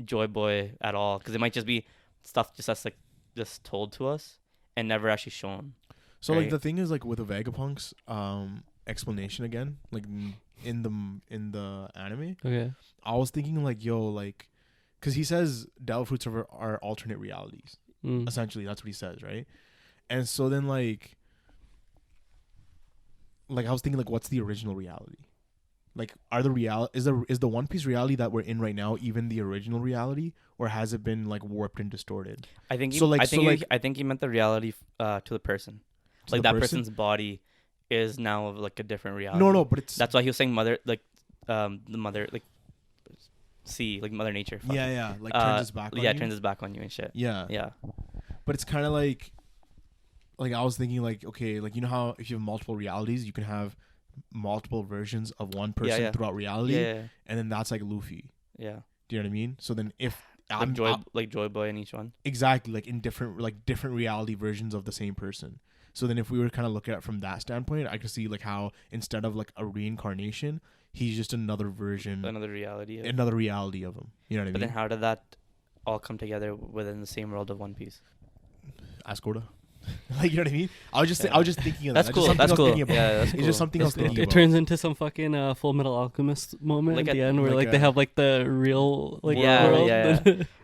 Joy Boy at all, because it might just be stuff just that's like just told to us and never actually shown. So right? like the thing is like with the Vegapunk's explanation again, like in the anime, Okay. I was thinking like, yo, like, because he says devil fruits are alternate realities. Essentially, that's what he says, right? And so then like I was thinking like, what's the original reality? Like, is the One Piece reality that we're in right now even the original reality, or has it been like warped and distorted? I think I think he meant the reality to the person, like that person's body is now of like a different reality. No, but that's why he was saying mother, like the mother, like sea, like Mother Nature. Yeah, like turns its back on you. Yeah, turns its back on you and shit. Yeah. But it's kind of like I was thinking like, okay, like you know how if you have multiple realities, you can have multiple versions of one person throughout reality, and then that's like Luffy. Yeah. Do you know what I mean? So then if like Joy Boy in each one. Exactly, like in different reality versions of the same person. So then if we were kind of look at it from that standpoint, I could see like how instead of like a reincarnation, he's just another version, another reality of him. You know what I mean? But then how did that all come together within the same world of One Piece? Ask Oda. Like, you know what I mean? I was just thinking of that. That's cool. That's cool. Yeah, that's cool. It's just something else thinking about. It turns into some fucking Full Metal Alchemist moment like at the end where like they have like the real like world. Yeah.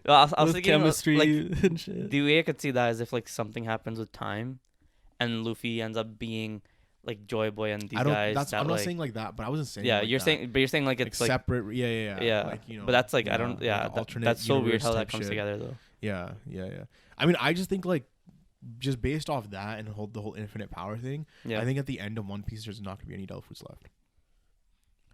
Well, I was thinking chemistry like, and shit. The way I could see that is if like something happens with time, and Luffy ends up being like Joy Boy and these guys. I'm not saying like that, but I wasn't saying. Yeah, like you're that. saying, but you're saying like it's like separate. Yeah. Like, you know, but that's like I don't. Yeah, that's so weird how that comes together though. Yeah. I mean, I just think like, just based off that and the whole infinite power thing, I think at the end of One Piece there's not gonna be any devil fruits left.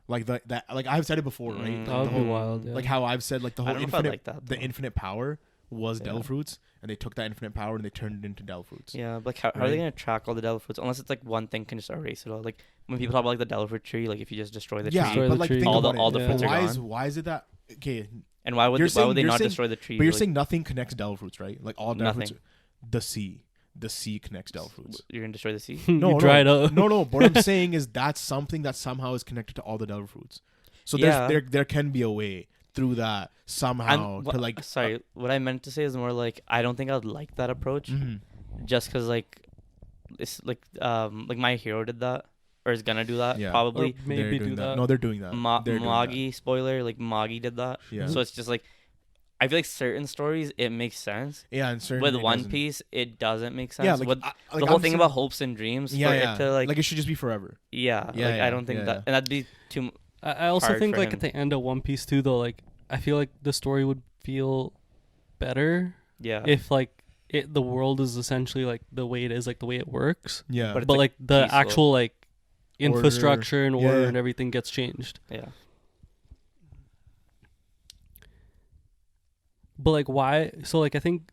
Like that, like I've said it before, right? That would be wild. Yeah. Like how I've said, like the whole the infinite power was Devil Fruits, and they took that infinite power and they turned it into Devil Fruits. Yeah, but how are they gonna track all the Devil Fruits unless it's like one thing can just erase it all? Like when people talk about like the Devil Fruit tree, like if you just destroy the tree, but like think all about the fruits are gone. Why is it that okay? And why would they not destroy the tree? But you're saying nothing connects Devil Fruits, right? Like all Devil Nothing. Fruits, the sea connects Devil Fruits. You're gonna destroy the sea? No, dried up. No. But what I'm saying is that's something that somehow is connected to all the Devil Fruits. So there can be a way through that somehow to like. Sorry, what I meant to say is more like I don't think I'd like that approach, just because like it's like My Hero did that or is gonna do that probably. Or maybe do that. No, they're doing that. Magi spoiler, like Magi did that. Yeah. So it's just like I feel like certain stories it makes sense. Yeah, and certain with One Piece it doesn't make sense. Yeah, like, with the whole thing about hopes and dreams. For it to like it should just be forever. Yeah, I don't think that, and that'd be too. I also think like at the end of One Piece too, though, like I feel like the story would feel better. Yeah. If like the world is essentially like the way it is, like the way it works. Yeah. But like the peaceful. actual like infrastructure and order and everything gets changed. Yeah. But like why? So like I think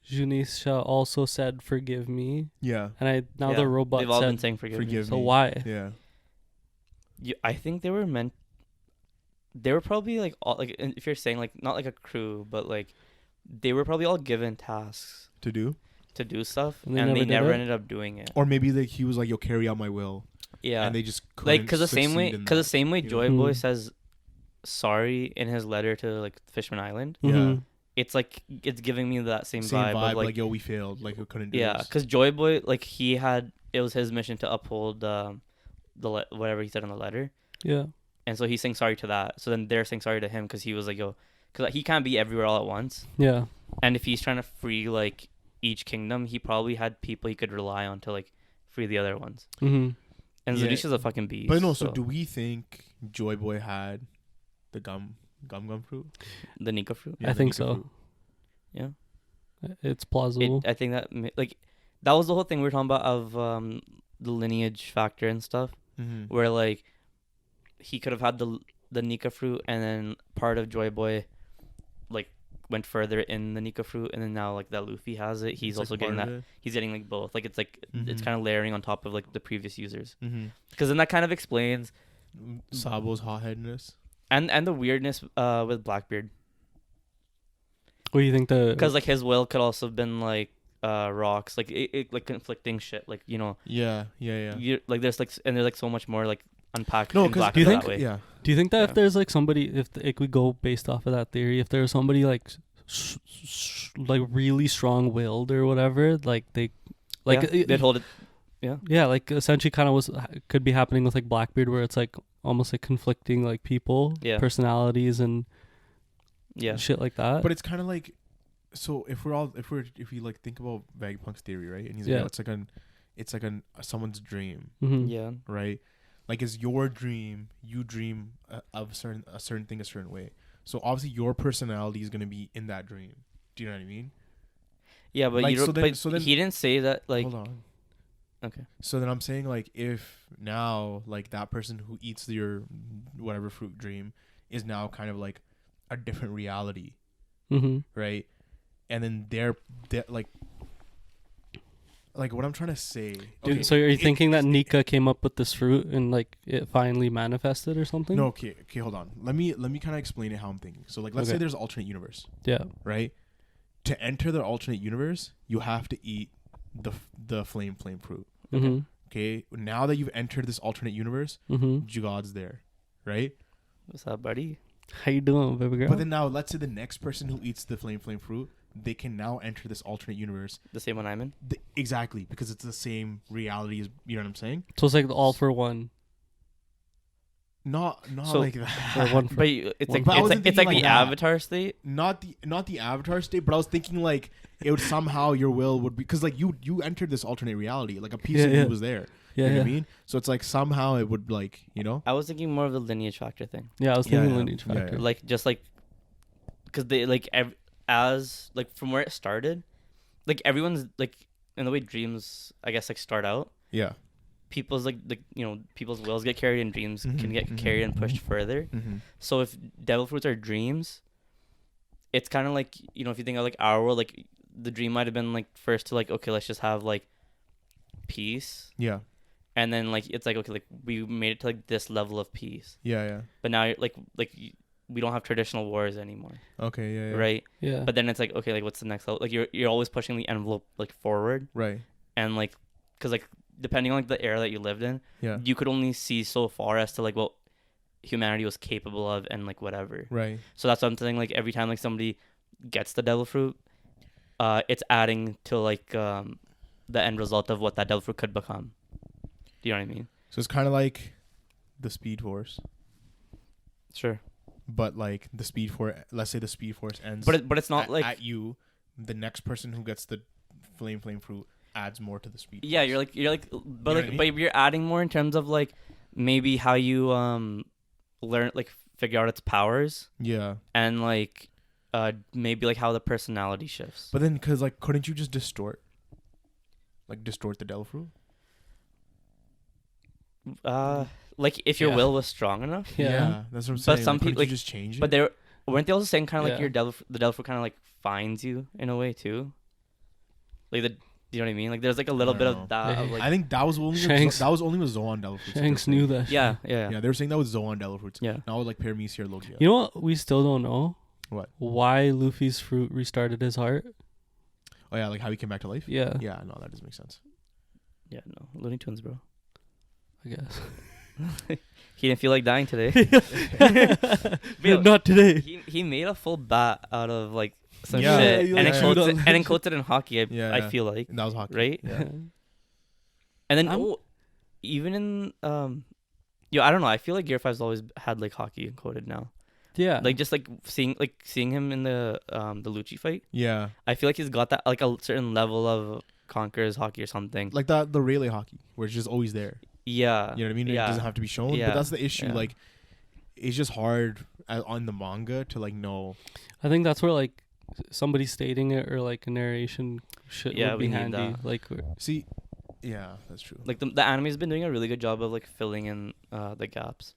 Junisha also said "forgive me." Yeah. And the robot they've all said been saying forgive me. So why? Yeah. I think they were meant. They were probably like all like if you're saying like not like a crew, but like they were probably all given tasks to do stuff, and they never ended up doing it. Or maybe like he was like, "Yo, carry out my will." Yeah. And they just like because the same way Joy Boy says sorry in his letter to like Fishman Island. Yeah. It's like it's giving me that same vibe of like yo, we failed, like we couldn't do this. Yeah, because Joy Boy like it was his mission to uphold whatever he said in the letter. Yeah. And so he's saying sorry to that. So then they're saying sorry to him because he was like, yo, because he can't be everywhere all at once. Yeah. And if he's trying to free like each kingdom, he probably had people he could rely on to like free the other ones. Mm-hmm. And Zadisha's a fucking beast. But no, so do we think Joy Boy had the gum fruit? The Nika fruit? Yeah, I think so. Fruit. Yeah. It's plausible. I think that like that was the whole thing we were talking about of the lineage factor and stuff, where like he could have had the Nika fruit and then part of Joy Boy like went further in the Nika fruit, and then now like that Luffy has it, he's also getting that. He's getting like both. Like it's like it's kind of layering on top of like the previous users, because then that kind of explains Sabo's hotheadedness and the weirdness with Blackbeard. What do you think because like his will could also have been like rocks, like it like conflicting shit, like you know. Yeah. Like there's like so much more like unpacked. No, because do you think? Yeah. Do you think that if there's like somebody, if like we go based off of that theory, if there's somebody like like really strong-willed or whatever, like they like they'd hold it. Yeah, like essentially kind of could be happening with like Blackbeard, where it's like almost like conflicting like people, personalities and shit like that. But it's kind of like, so if we like think about Vegapunk's theory, right? And he's like, it's like someone's dream, right? Like it's your dream. You dream of a certain thing a certain way. So obviously your personality is gonna be in that dream. Do you know what I mean? Yeah, but like, so then he didn't say that. Like, hold on. Okay. So then I'm saying like if now like that person who eats your whatever fruit dream is now kind of like a different reality, right? And then they're like what I'm trying to say. Okay, so are you thinking that Nika came up with this fruit and like it finally manifested or something? No, okay, hold on. Let me kind of explain it how I'm thinking. So like let's say there's an alternate universe. Yeah. Right? To enter the alternate universe, you have to eat the flame fruit. Okay? Now that you've entered this alternate universe, Jugod's there, right? What's up, buddy? How you doing, baby girl? But then now let's say the next person who eats the flame fruit, they can now enter this alternate universe. The same one I'm in? Exactly, because it's the same reality as, you know what I'm saying? So it's like all for one. Not so, like that. But it's like the Avatar state? Not the Avatar state, but I was thinking like it would somehow your will would be, because like you entered this alternate reality, like a piece of you was there. You know what I mean? So it's like somehow it would like, you know? I was thinking more of the lineage factor thing. Yeah, I was thinking lineage factor. Yeah. Like just like because they like as like from where it started, like everyone's like in the way dreams I guess like start out. Yeah. people's people's wills get carried and dreams can get carried and pushed further. So if devil fruits are dreams, it's kind of like, you know, if you think of like our world, like the dream might have been like first to like, okay, let's just have like peace. Yeah. And then like it's like, okay, like we made it to like this level of peace. Yeah. But now we don't have traditional wars anymore. Okay. Yeah. Right. Yeah. But then it's like, okay, like what's the next level? Like you're always pushing the envelope like forward. Right. And like, cause like depending on like the era that you lived in, yeah, you could only see so far as to like what humanity was capable of and like whatever. Right. So that's something like every time like somebody gets the devil fruit, it's adding to like the end result of what that devil fruit could become. Do you know what I mean? So it's kind of like the Speed Force. Sure. But like the Speed Force, let's say the Speed Force ends. But it's not like at you. The next person who gets the flame fruit adds more to the Speed Force. Yeah, you're like, but you like, know what I mean? but you're adding more in terms of like maybe how you learn, like figure out its powers. Yeah. And like maybe like how the personality shifts. But then, because like, couldn't you just distort the devil fruit? Like if your will was strong enough. Yeah. That's what I'm saying. But some like, people you just change it. But weren't they also saying kind of like Yeah. the devil fruit kind of like finds you in a way too? Like you know what I mean? Like there's like a little I bit don't of that. Of, like, I think that was only Shanks- with Zoan devil fruits. Shanks knew that. yeah. Yeah, they were saying that with Zoan devil fruits. Yeah. Now with like Paramecia or Logia. You know what? We still don't know. What? Why Luffy's fruit restarted his heart. Oh yeah, like how he came back to life. Yeah. Yeah, no, that doesn't make sense. Yeah, no. Looney Tunes, bro. I guess. He didn't feel like dying today. But not today. He made a full bat out of like some Yeah. shit Yeah, and yeah. then coated in hockey. I Yeah. feel like, And that was hockey. right? Yeah. And then even in I don't know. I feel like Gear 5's always had like hockey encoded now. Yeah. Like just like seeing him in the Lucci fight. Yeah. I feel like he's got that like a certain level of Conqueror's hockey or something. Like the Rayleigh hockey, where it's just always there. Yeah. You know what I mean? Yeah. It doesn't have to be shown. Yeah. But that's the issue. Yeah. Like, it's just hard on the manga to like know. I think that's where like somebody stating it or like a narration would be we need handy. that. Like, See, yeah, that's true. Like the anime's been doing a really good job of like filling in the gaps.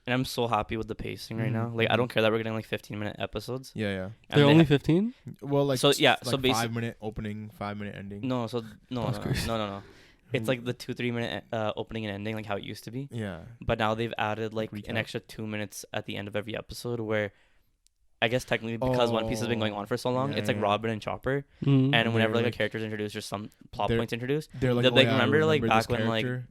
And I'm so happy with the pacing right now. Like I don't care that we're getting like 15-minute episodes. Yeah. they're only 15? Well, like So, yeah, like so 5-minute opening, 5-minute ending. No, no. That's crazy. No. It's like the 2-3 minute opening and ending, like how it used to be. Yeah. But now they've added like Recap. an extra 2 minutes at the end of every episode, where I guess technically because One Piece has been going on for so long, it's like Yeah. Robin and Chopper. Mm. And whenever like a like- character's introduced or some plot they're- points introduced, They're like, they'll, like, remember, like, this back when, like, character.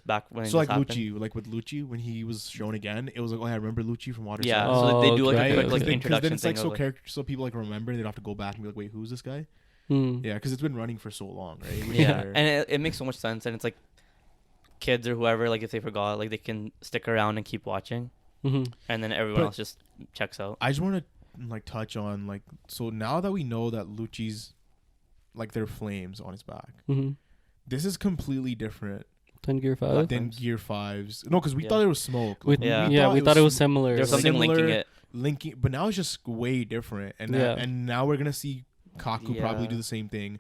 back when So this like happened. Lucci, like with Lucci, when he was shown again, it was like, oh, I remember Lucci from Water Yeah, Seven. so they do like okay. a quick like Because introduction then it's like thing. so of, like, character, so people like remember, and they don't have to go back and be like, wait, who's this guy? Mm. Yeah, because it's been running for so long, right? Which is yeah, fair. and it makes so much sense, and it's like kids or whoever, like if they forgot, like they can stick around and keep watching, Mm-hmm. and then everyone But- else just checks out. I just want to like touch on like, so now that we know that Lucci's like their flames on his back, Mm-hmm. this is completely different Then Gear 5. than Flames. Gear 5's. No, because we Yeah. thought it was smoke. We, Like, Yeah. we thought it was sm- similar. There's like- something linking similar- it. linking, but now it's just way different, and Yeah. and now we're gonna see Kaku probably Yeah. do the same thing,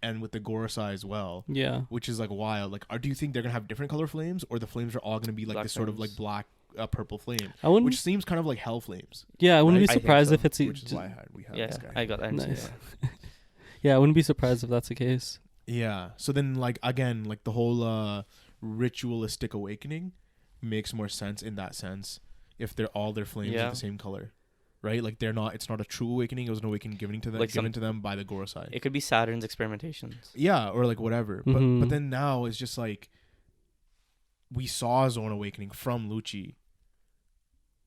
and with the Gorosei as well, Yeah. which is like wild. Like, do you think they're gonna have different color flames, or the flames are all gonna be like Black this sort of flames. like black, purple flame, I wouldn't. which seems kind of like hell flames, Yeah, I wouldn't right? be I think surprised so. if it's which is why we have Yeah, this guy. I got that. Nice. Yeah. Yeah, I wouldn't be surprised if that's the case. Yeah. So then, like again, like the whole ritualistic awakening makes more sense in that sense if they're all their flames Yeah. are the same color, right? Like they're not. It's not a true awakening. It was an awakening given to them, Like given to them by the Gorosei. It could be Saturn's experimentations. Yeah, or like whatever. Mhm. But then now it's just like we saw Zone Awakening from Lucci.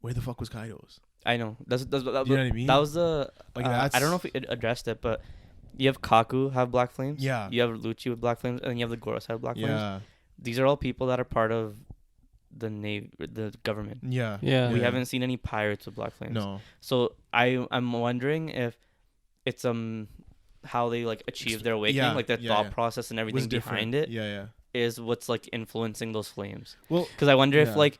Where the fuck was Kaido's? I know. That, You know what I mean? that was the. Like I don't know if we addressed it, but you have Kaku have black flames. Yeah. You have Lucci with black flames, and then you have the Gorosei have black flames. Yeah. These are all people that are part of the the government. Yeah. Yeah. We haven't seen any pirates with black flames. No. So I'm wondering if it's how they like achieve their awakening, Yeah, like their yeah, thought yeah. process and Was everything different. behind it Yeah. is what's like influencing those flames. Well, Because I wonder yeah. if like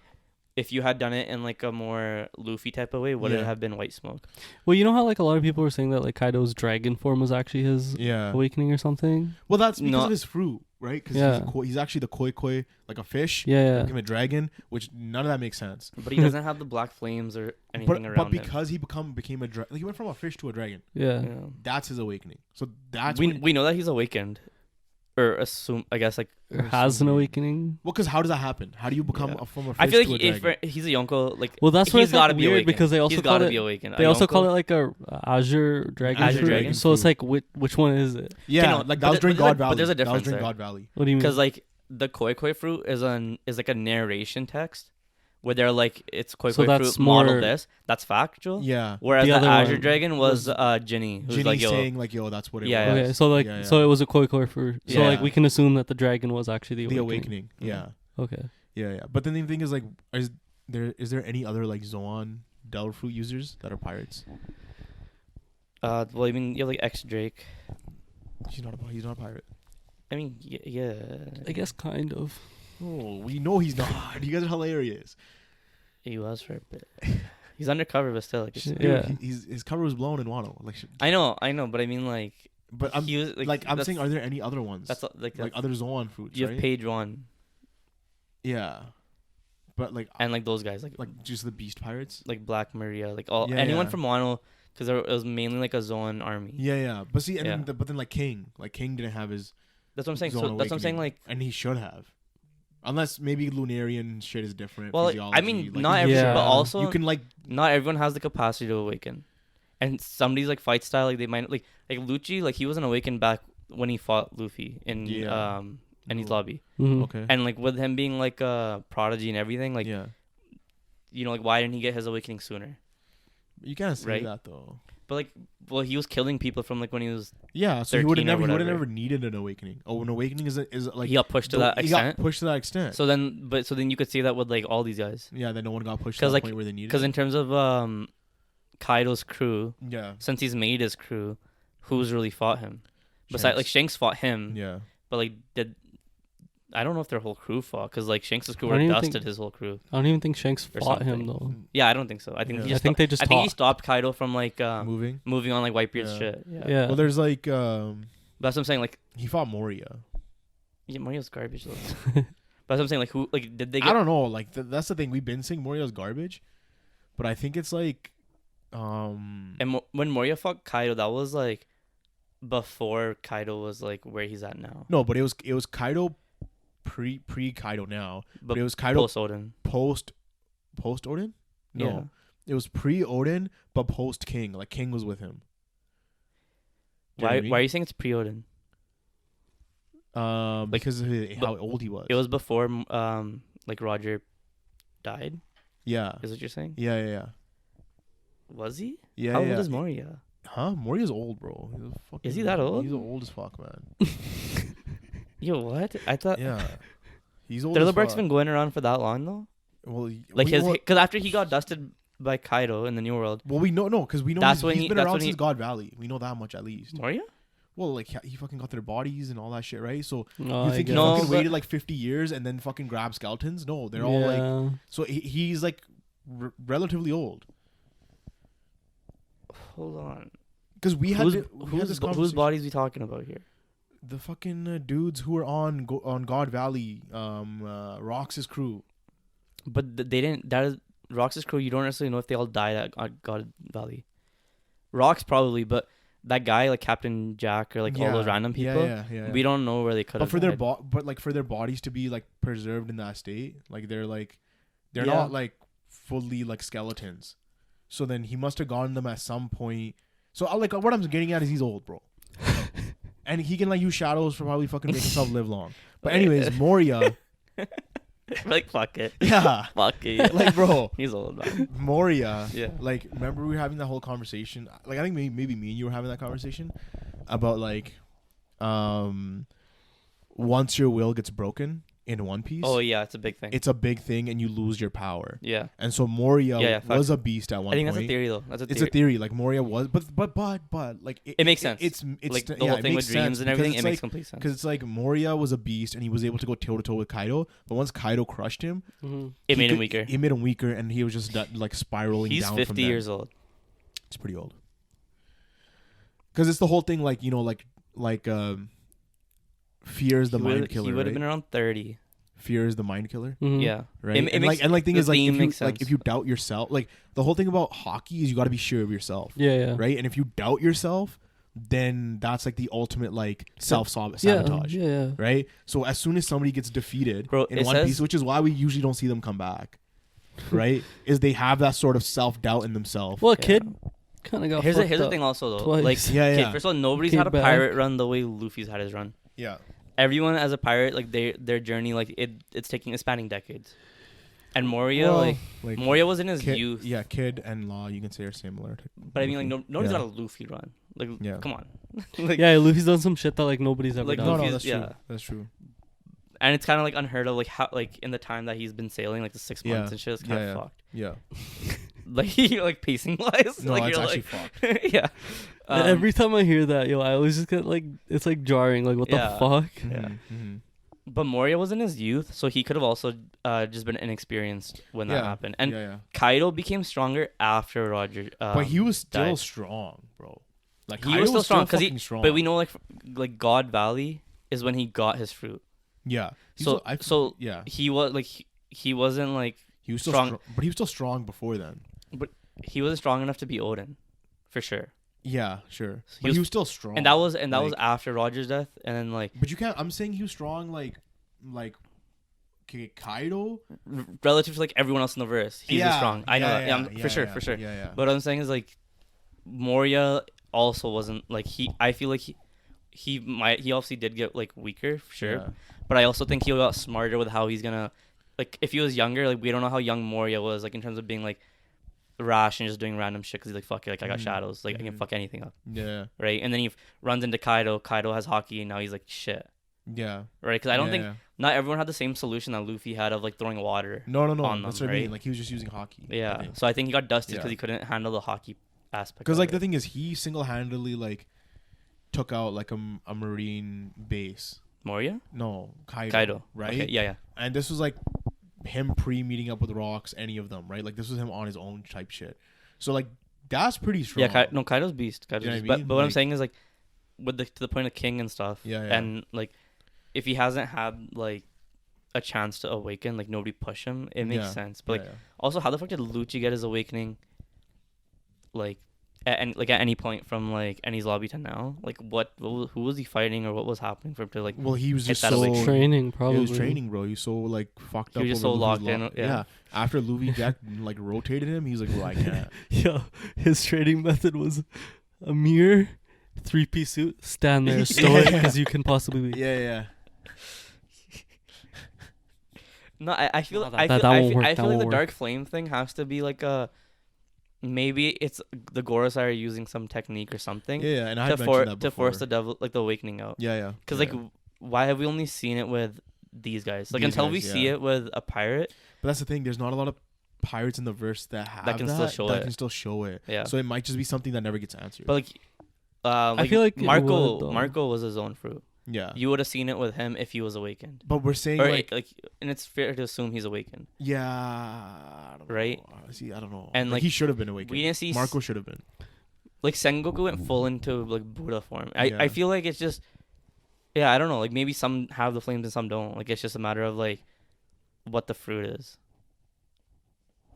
if you had done it in like a more Luffy type of way, would it Yeah. have been white smoke? Well, you know how like a lot of people were saying that like Kaido's dragon form was actually his yeah. awakening or something? Well, that's because No. of his fruit. right? Because Yeah. he's actually the koi, like a fish. Yeah. Like a dragon, which none of that makes sense. But he doesn't have the black flames or anything around But him. because he became a dragon, like he went from a fish to a dragon. Yeah. Yeah. That's his awakening. So that's We know that he's awakened, or assume, I guess, like, Or has an awakening. well, because how does that happen? How do you become Yeah. from a fish I feel to a like dragon? if he's a Yonko, like, Well, that's what he's it's gotta like be weird awakened. because they also He's call gotta it. be awakened. They also call Yonko- it like a Azure Dragon. Azure fruit. Dragon So it's fruit. like which one is it? Yeah, no, like but that was there- during but there's God a- but Valley. there's a That was difference during there. God Valley. What do you mean? Because like the koi fruit is like a narration text where they're like it's koi So fruit that's model more- this. That's factual. Yeah, Whereas The the other Azure one Dragon was was Ginny, who's Ginny like, yo, saying like, "Yo, that's what it Yeah, was." Okay, so like, Yeah, so yeah. it was a koi fruit. So Yeah. like, we can assume that the dragon was actually The awakening. Yeah, Okay. yeah. But then the thing is like, is there any other like Zoan Devil Fruit users that are pirates? well, I mean, you have like X Drake. He's not a pirate. I mean, yeah. I guess kind of. Oh, we know he's not. You guys are hilarious. He was for a bit. He's undercover, but still, like, it's, Shit. Dude, Yeah. his cover was blown in Wano. Like, I know, but I mean, like, but I'm he was I'm that's- saying, are there any other ones? that's like other Zoan fruits, you right? have Page One Yeah, but like and like those guys, like just the Beast Pirates. Black Maria, like all Yeah, anyone yeah. from Wano, because it was mainly like a Zoan army. Yeah. But see, and Yeah. but then like King didn't have his That's what I'm saying. Zoan So that's what I'm saying. awakening, Like, and he should have, unless maybe Lunarian shit is different. well, I physiology, mean, like, not every, Yeah. but also you can like not everyone has the capacity to awaken, and somebody's like fight style, like they might like Lucci, like he wasn't awakened back when he fought Luffy in Yeah. Enies Lobby, Mhm. okay, and like with him being like a prodigy and everything, like yeah, you know, like why didn't he get his awakening sooner? you can't say Right? that though. But like, well, he was killing people from like when he was Yeah, so he would 13 have or never whatever. needed an awakening. Oh, an awakening is like he got pushed to that he got extent. pushed to that extent. So then you could see that with like all these guys, Yeah, then no one got pushed to 'Cause, the like- point where they needed. because in terms of Kaido's crew, Yeah, since he's made his crew, who's really fought him? Besides, like Shanks fought him, yeah, but like I don't know if their whole crew fought, because like Shanks' crew I don't were even dusted think- his whole crew. I don't even think Shanks Or fought him something. though. Yeah, I don't think so. I think Yeah. he I just think they just I think he talked. stopped Kaido from like moving. moving on like Whitebeard's Yeah. shit. Yeah. Yeah. Well, there's like That's what I'm saying. Like, he fought Moria. yeah, Mario's garbage. Though. But that's what I'm saying. Like, who like did they get? I don't know. Like that's the thing. We've been saying Moria's garbage, but I think it's like, And when Moria fought Kaido, that was like before Kaido was like where he's at now. no, but it was Kaido pre Kaido now, but it was Kaido post Odin. post Odin. No, Yeah. it was pre Odin, but post King. Like King was with him. Do you know what I mean? Why are you saying it's pre Odin? Because of how old he was. It was before like Roger died. Yeah. Is what you're saying? Yeah. Was he? Yeah. How yeah. old is Moria? Huh? Moria's old, bro. Is he that old? He's old as fuck, man. Yo, what? I thought Yeah. He's old. Thrillerberg's been going around for that long though. Well, Like because after he got dusted by Kaido in the New World, Well, we know because we know That's he's, when he's he- been that's around when since he- God Valley. We know that much at least. Moria? Well, like he fucking got their bodies and all that shit, right? So No, you I think he guess. No, fucking but- waited like 50 years and then fucking grabbed skeletons? No, they're all like. So he's like relatively old. Hold on. Because we had this Whose conversation. bodies we talking about here? The fucking dudes who were on God Valley, Rox's crew. But they didn't. That is Rox's crew. You don't necessarily know if they all died at God Valley. Rox probably, but that guy like Captain Jack or like all those random people, Yeah. we don't know where they could But have. for their died. but like for their bodies to be like preserved in that state, like they're Yeah. not like fully like skeletons. So then he must have gotten them at some point. So like what I'm getting at is he's old, bro. And he can like use shadows for probably fucking make himself live long. But anyways, Moria, like fuck it, yeah, fuck it. like bro, He's old man. Moria, Yeah. like remember we were having that whole conversation. Like I think maybe me and you were having that conversation about like, once your will gets broken in One Piece, Oh yeah, it's a big thing. it's a big thing and you lose your power. Yeah. And so Moria Yeah, was a beast at one I think point. that's a theory though. That's a It's theory. a theory, like Moria was, but like It makes sense. It's like the yeah, whole it thing makes with dreams sense and everything. because It it's makes like, complete sense. because it's like Moria was a beast and he was able to go toe to toe with Kaido, but once Kaido crushed him, It made him weaker. It made him weaker, and he was just like spiraling He's down. 50 from there. years old. It's pretty old. Because it's the whole thing, like you know, like Fear is the mind killer. He would have right? been around 30. Fear is the mind killer. Mhm. Yeah. Right. Thing is like if you doubt yourself, like the whole thing about hockey is you got to be sure of yourself. Yeah. Right. And if you doubt yourself, then that's like the ultimate like self sabotage. Yeah. Right. So as soon as somebody gets defeated Bro, in One Piece, which is why we usually don't see them come back, right? Is they have that sort of self doubt in themselves. Well, Kid kind of got. Here's the thing also though. twice. Like, Yeah. First of all, nobody's Came had a back. pirate run the way Luffy's had his run. Yeah. Everyone as a pirate, like their journey, like it's spanning decades. And Moria, like Moria was in his Kid, youth. Yeah, Kid and Law you can say are similar. But I mean, like nobody's Yeah. got a Luffy run. Like, Yeah. come on. Like, Yeah, Luffy's done some shit that like nobody's ever Like, done. No, Luffy's- that's yeah. true. That's true. and it's kind of like unheard of, like how, like in the time that he's been sailing, like the 6 months Yeah. and shit, it's kind of Yeah. fucked. Yeah. Like like pacing wise, No, like it's you're actually like, fucked. yeah. Every time I hear that, I always just get like it's like jarring. Like what Yeah. the fuck? Yeah. Mm-hmm. But Moria was in his youth, so he could have also just been inexperienced when that Yeah. happened. And yeah. Kaido became stronger after Roger. But he was still died. strong, bro. Like He Kaido was still strong because fucking strong. But we know like God Valley is when he got his fruit. Yeah. So yeah. he was like he wasn't like He was still strong. strong, but he was still strong before then. he wasn't strong enough to be Odin, for sure. Yeah, sure. He But was- he was still strong. And that was was Like- after Roger's death, and then like But you can't. I'm saying he was strong, like Kaido. relative to like everyone else in the verse, he's strong. I know that. Yeah, for sure. Yeah. But what I'm saying is like Moria also wasn't like he. I feel like he obviously did get like weaker for sure. Yeah. But I also think he got smarter with how he's gonna like if he was younger. Like we don't know how young Moria was like in terms of being like rash and just doing random shit because he's like fuck it, like I got shadows, like I can fuck anything up, Yeah. right? And then he runs into Kaido. Kaido has hockey, and now he's like shit, Yeah. right? Because I don't think Yeah. not everyone had the same solution that Luffy had of like throwing water. No. on That's them, what I mean. right? Like he was just using hockey. Yeah, so I think he got dusted because Yeah. he couldn't handle the hockey aspect. Because of like it. the thing is, he single-handedly like took out like a marine base. Moria, No, Kaido, right? Okay, yeah. And this was like him meeting up with Rocks, any of them, right? Like this was him on his own type shit. So like that's pretty strong. Yeah, Kaido's beast. Kaido's You know what beast. I mean? But what I'm Like- saying is like, with to the point of King and stuff. Yeah. And like, if he hasn't had like a chance to awaken, like nobody push him, it makes Yeah. sense. But like, Yeah. also, how the fuck did Lucci get his awakening? Like, at any point from like Eni's lobby to now, like who was he fighting or what was happening for him to like? Well, he was hit just that so awakening. Training probably. He was training, bro. He was so like fucked He up. was just over so Luffy's locked in, yeah. After Luffy Jack like rotated him, he was like, bro, I can't. Yeah, his training method was a mirror, 3-piece suit, stand there stoic as you can possibly be. Yeah. No, I feel No, I that feel, I won't feel, work, I that feel like won't the work. dark flame thing has to be like a maybe it's the Gorosei are using some technique or something Yeah. And I to had mentioned that before. force the devil like the awakening out. Yeah. Because Yeah. like why have we only seen it with these guys? Like These until guys, we see yeah. it with a pirate. But that's the thing. There's not a lot of pirates in the verse that have That can still show it. Can still show it. Yeah. So it might just be something that never gets answered. But like feel like it Marco would, though. Marco was his own fruit. yeah. You would have seen it with him if he was awakened. But we're saying Or like and it's fair to assume he's awakened. yeah. I don't Right? know. See, I don't know. And, like, he should have been awakened. We didn't see Marco should have been. Like Sengoku went full into like Buddha form. I Yeah. feel like it's just I don't know, like maybe some have the flames and some don't. Like it's just a matter of like what the fruit is.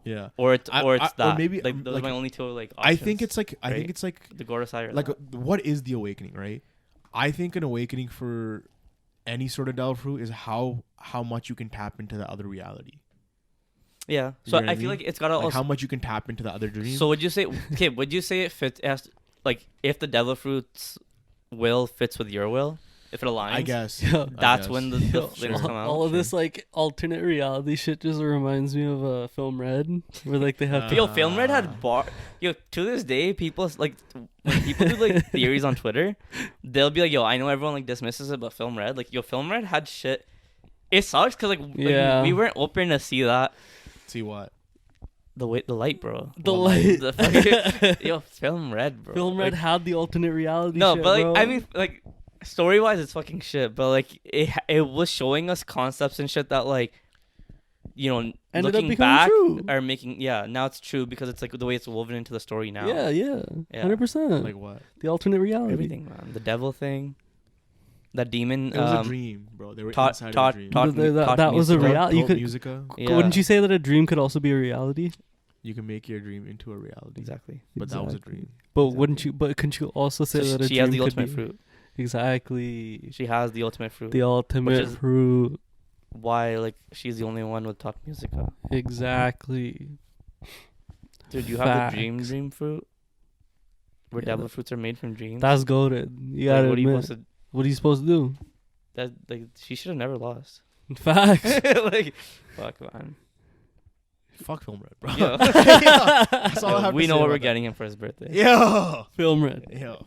Yeah. Or it's Or that. maybe, like those like, are my only two like I options. think it's like right? the Gorosei or like that. what is the awakening, right? I think an awakening for any sort of devil fruit is how much you can tap into the other reality. Yeah. You So know what I I feel mean? like it's gotta Like also how much you can tap into the other dream. So would you say it fits as like if the devil fruit's will fits with your will? If it aligns, I guess. Yeah. that's when the Yo, flames come out. all of this like alternate reality shit just reminds me of Film Red, where like they have Yo, Film Red had Yo, to this day, people like when people do like theories on Twitter, they'll be like, "Yo, I know everyone like dismisses it, but Film Red, like, yo, Film Red had shit." It sucks because Yeah. we weren't open to see that See what? the light, bro. the Well, light. The fucking, yo, Film Red, bro. Film Red Like, had the alternate reality. no, shit, but like bro. I mean, like story wise, it's fucking shit. But like it was showing us concepts and shit that like, you know, Ended up looking becoming back true. are making now it's true because it's like the way it's woven into the story now. Yeah, Yeah. 100%. Like what? The alternate reality. Everything, man. The devil thing. that demon. It was a dream, bro. They were Tot- inside tot- of a dream. tot- That was a musica. reality. You could, Musica. Yeah. Wouldn't you say that a dream could also be a reality? You can make your dream into a reality. Exactly. But that was a Exactly. dream. But Exactly. wouldn't you? But couldn't you also say So that a she dream has the could ultimate be fruit. exactly She has the ultimate fruit. the ultimate is- fruit? Why, like, she's the only one with top musica. Exactly. Dude, you have the Facts. dream fruit? Where Yeah, devil that- fruits are made from dreams? That's goated. You Like, gotta what are you admit. supposed to... What are you supposed to do? That, like, she should have never lost. Facts. Like, fuck, man. Fuck Film Red, bro. Yo. That's all I have We to know say what we're about getting him for his birthday. that. Yo. Film red. Yo.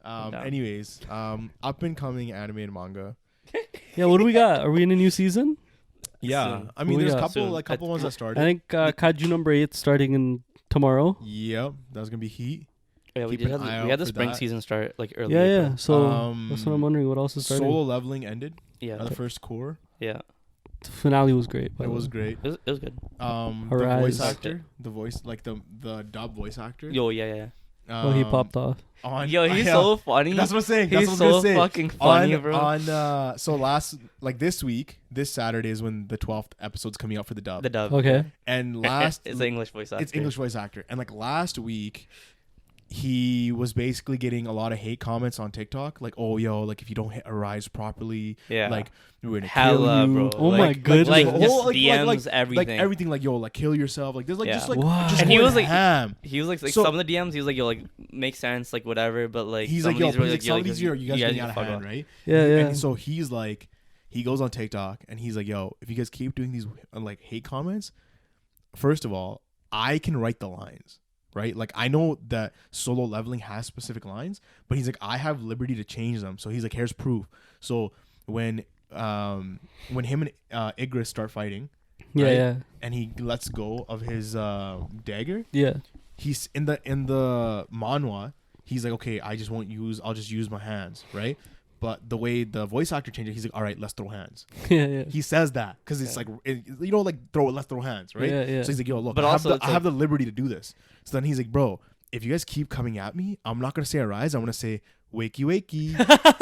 down. Anyways, up and coming anime and manga. Yeah. What do we got? Are we in a new season? Yeah, Soon. I mean, We there's a got couple soon. like couple ones that I started. think Kaiju number 8 starting in tomorrow. Yep, that's gonna be heat. Yeah, we Keep did an have eye we out had the for spring that. season start, like, early Yeah, April. yeah. So that's what I'm wondering. What else is starting? Solo leveling ended. Yeah. The first core. Yeah. The finale was great. by It the was way. great. It was good. The voice Horizon. actor, the voice, like the dub voice actor. Yo, yeah. Oh, he popped off. Yo, He's so funny. That's what I'm saying. That's He's what I was so gonna say. fucking funny, on, bro. On so this week, this Saturday is when the 12th episode's coming out for the dub. The dub. Okay. And last it's the English voice actor. it's English voice actor. And like last week, he was basically getting a lot of hate comments on TikTok, like, "Oh, yo, like if you don't hit Arise properly, Yeah. like we're gonna Hella, kill you." bro. Oh my goodness. Like, the just whole, DMs, everything. like everything, like yo, like kill yourself, like there's like Yeah. just like Wow. just And he going was, like- ham. He was like So- some of the DMs. He was like, yo, like makes sense, like whatever. But like He's some like, yo, of these were he's like, like, some of these are you guys getting need out to of fuck hand, off. right? Yeah, yeah. And so he's like, he goes on TikTok and he's like, yo, if you guys keep doing these like hate comments, first of all, I can write the lines, right? Like I know that solo leveling has specific lines, but he's like, I have liberty to change them. So he's like, here's proof. So when him and Igris start fighting, Yeah, right? yeah, and he lets go of his dagger, yeah. he's in the manhwa, he's like, okay, I'll just use my hands, right? But the way the voice actor changed it, he's like, all right, let's throw hands. Yeah, yeah. He says that because it's like, like let's throw hands, right? Yeah, yeah. So he's like, yo, look, But I also have it's the liberty to do this. So then he's like, bro, if you guys keep coming at me, I'm not gonna say arise. I'm gonna say wakey wakey.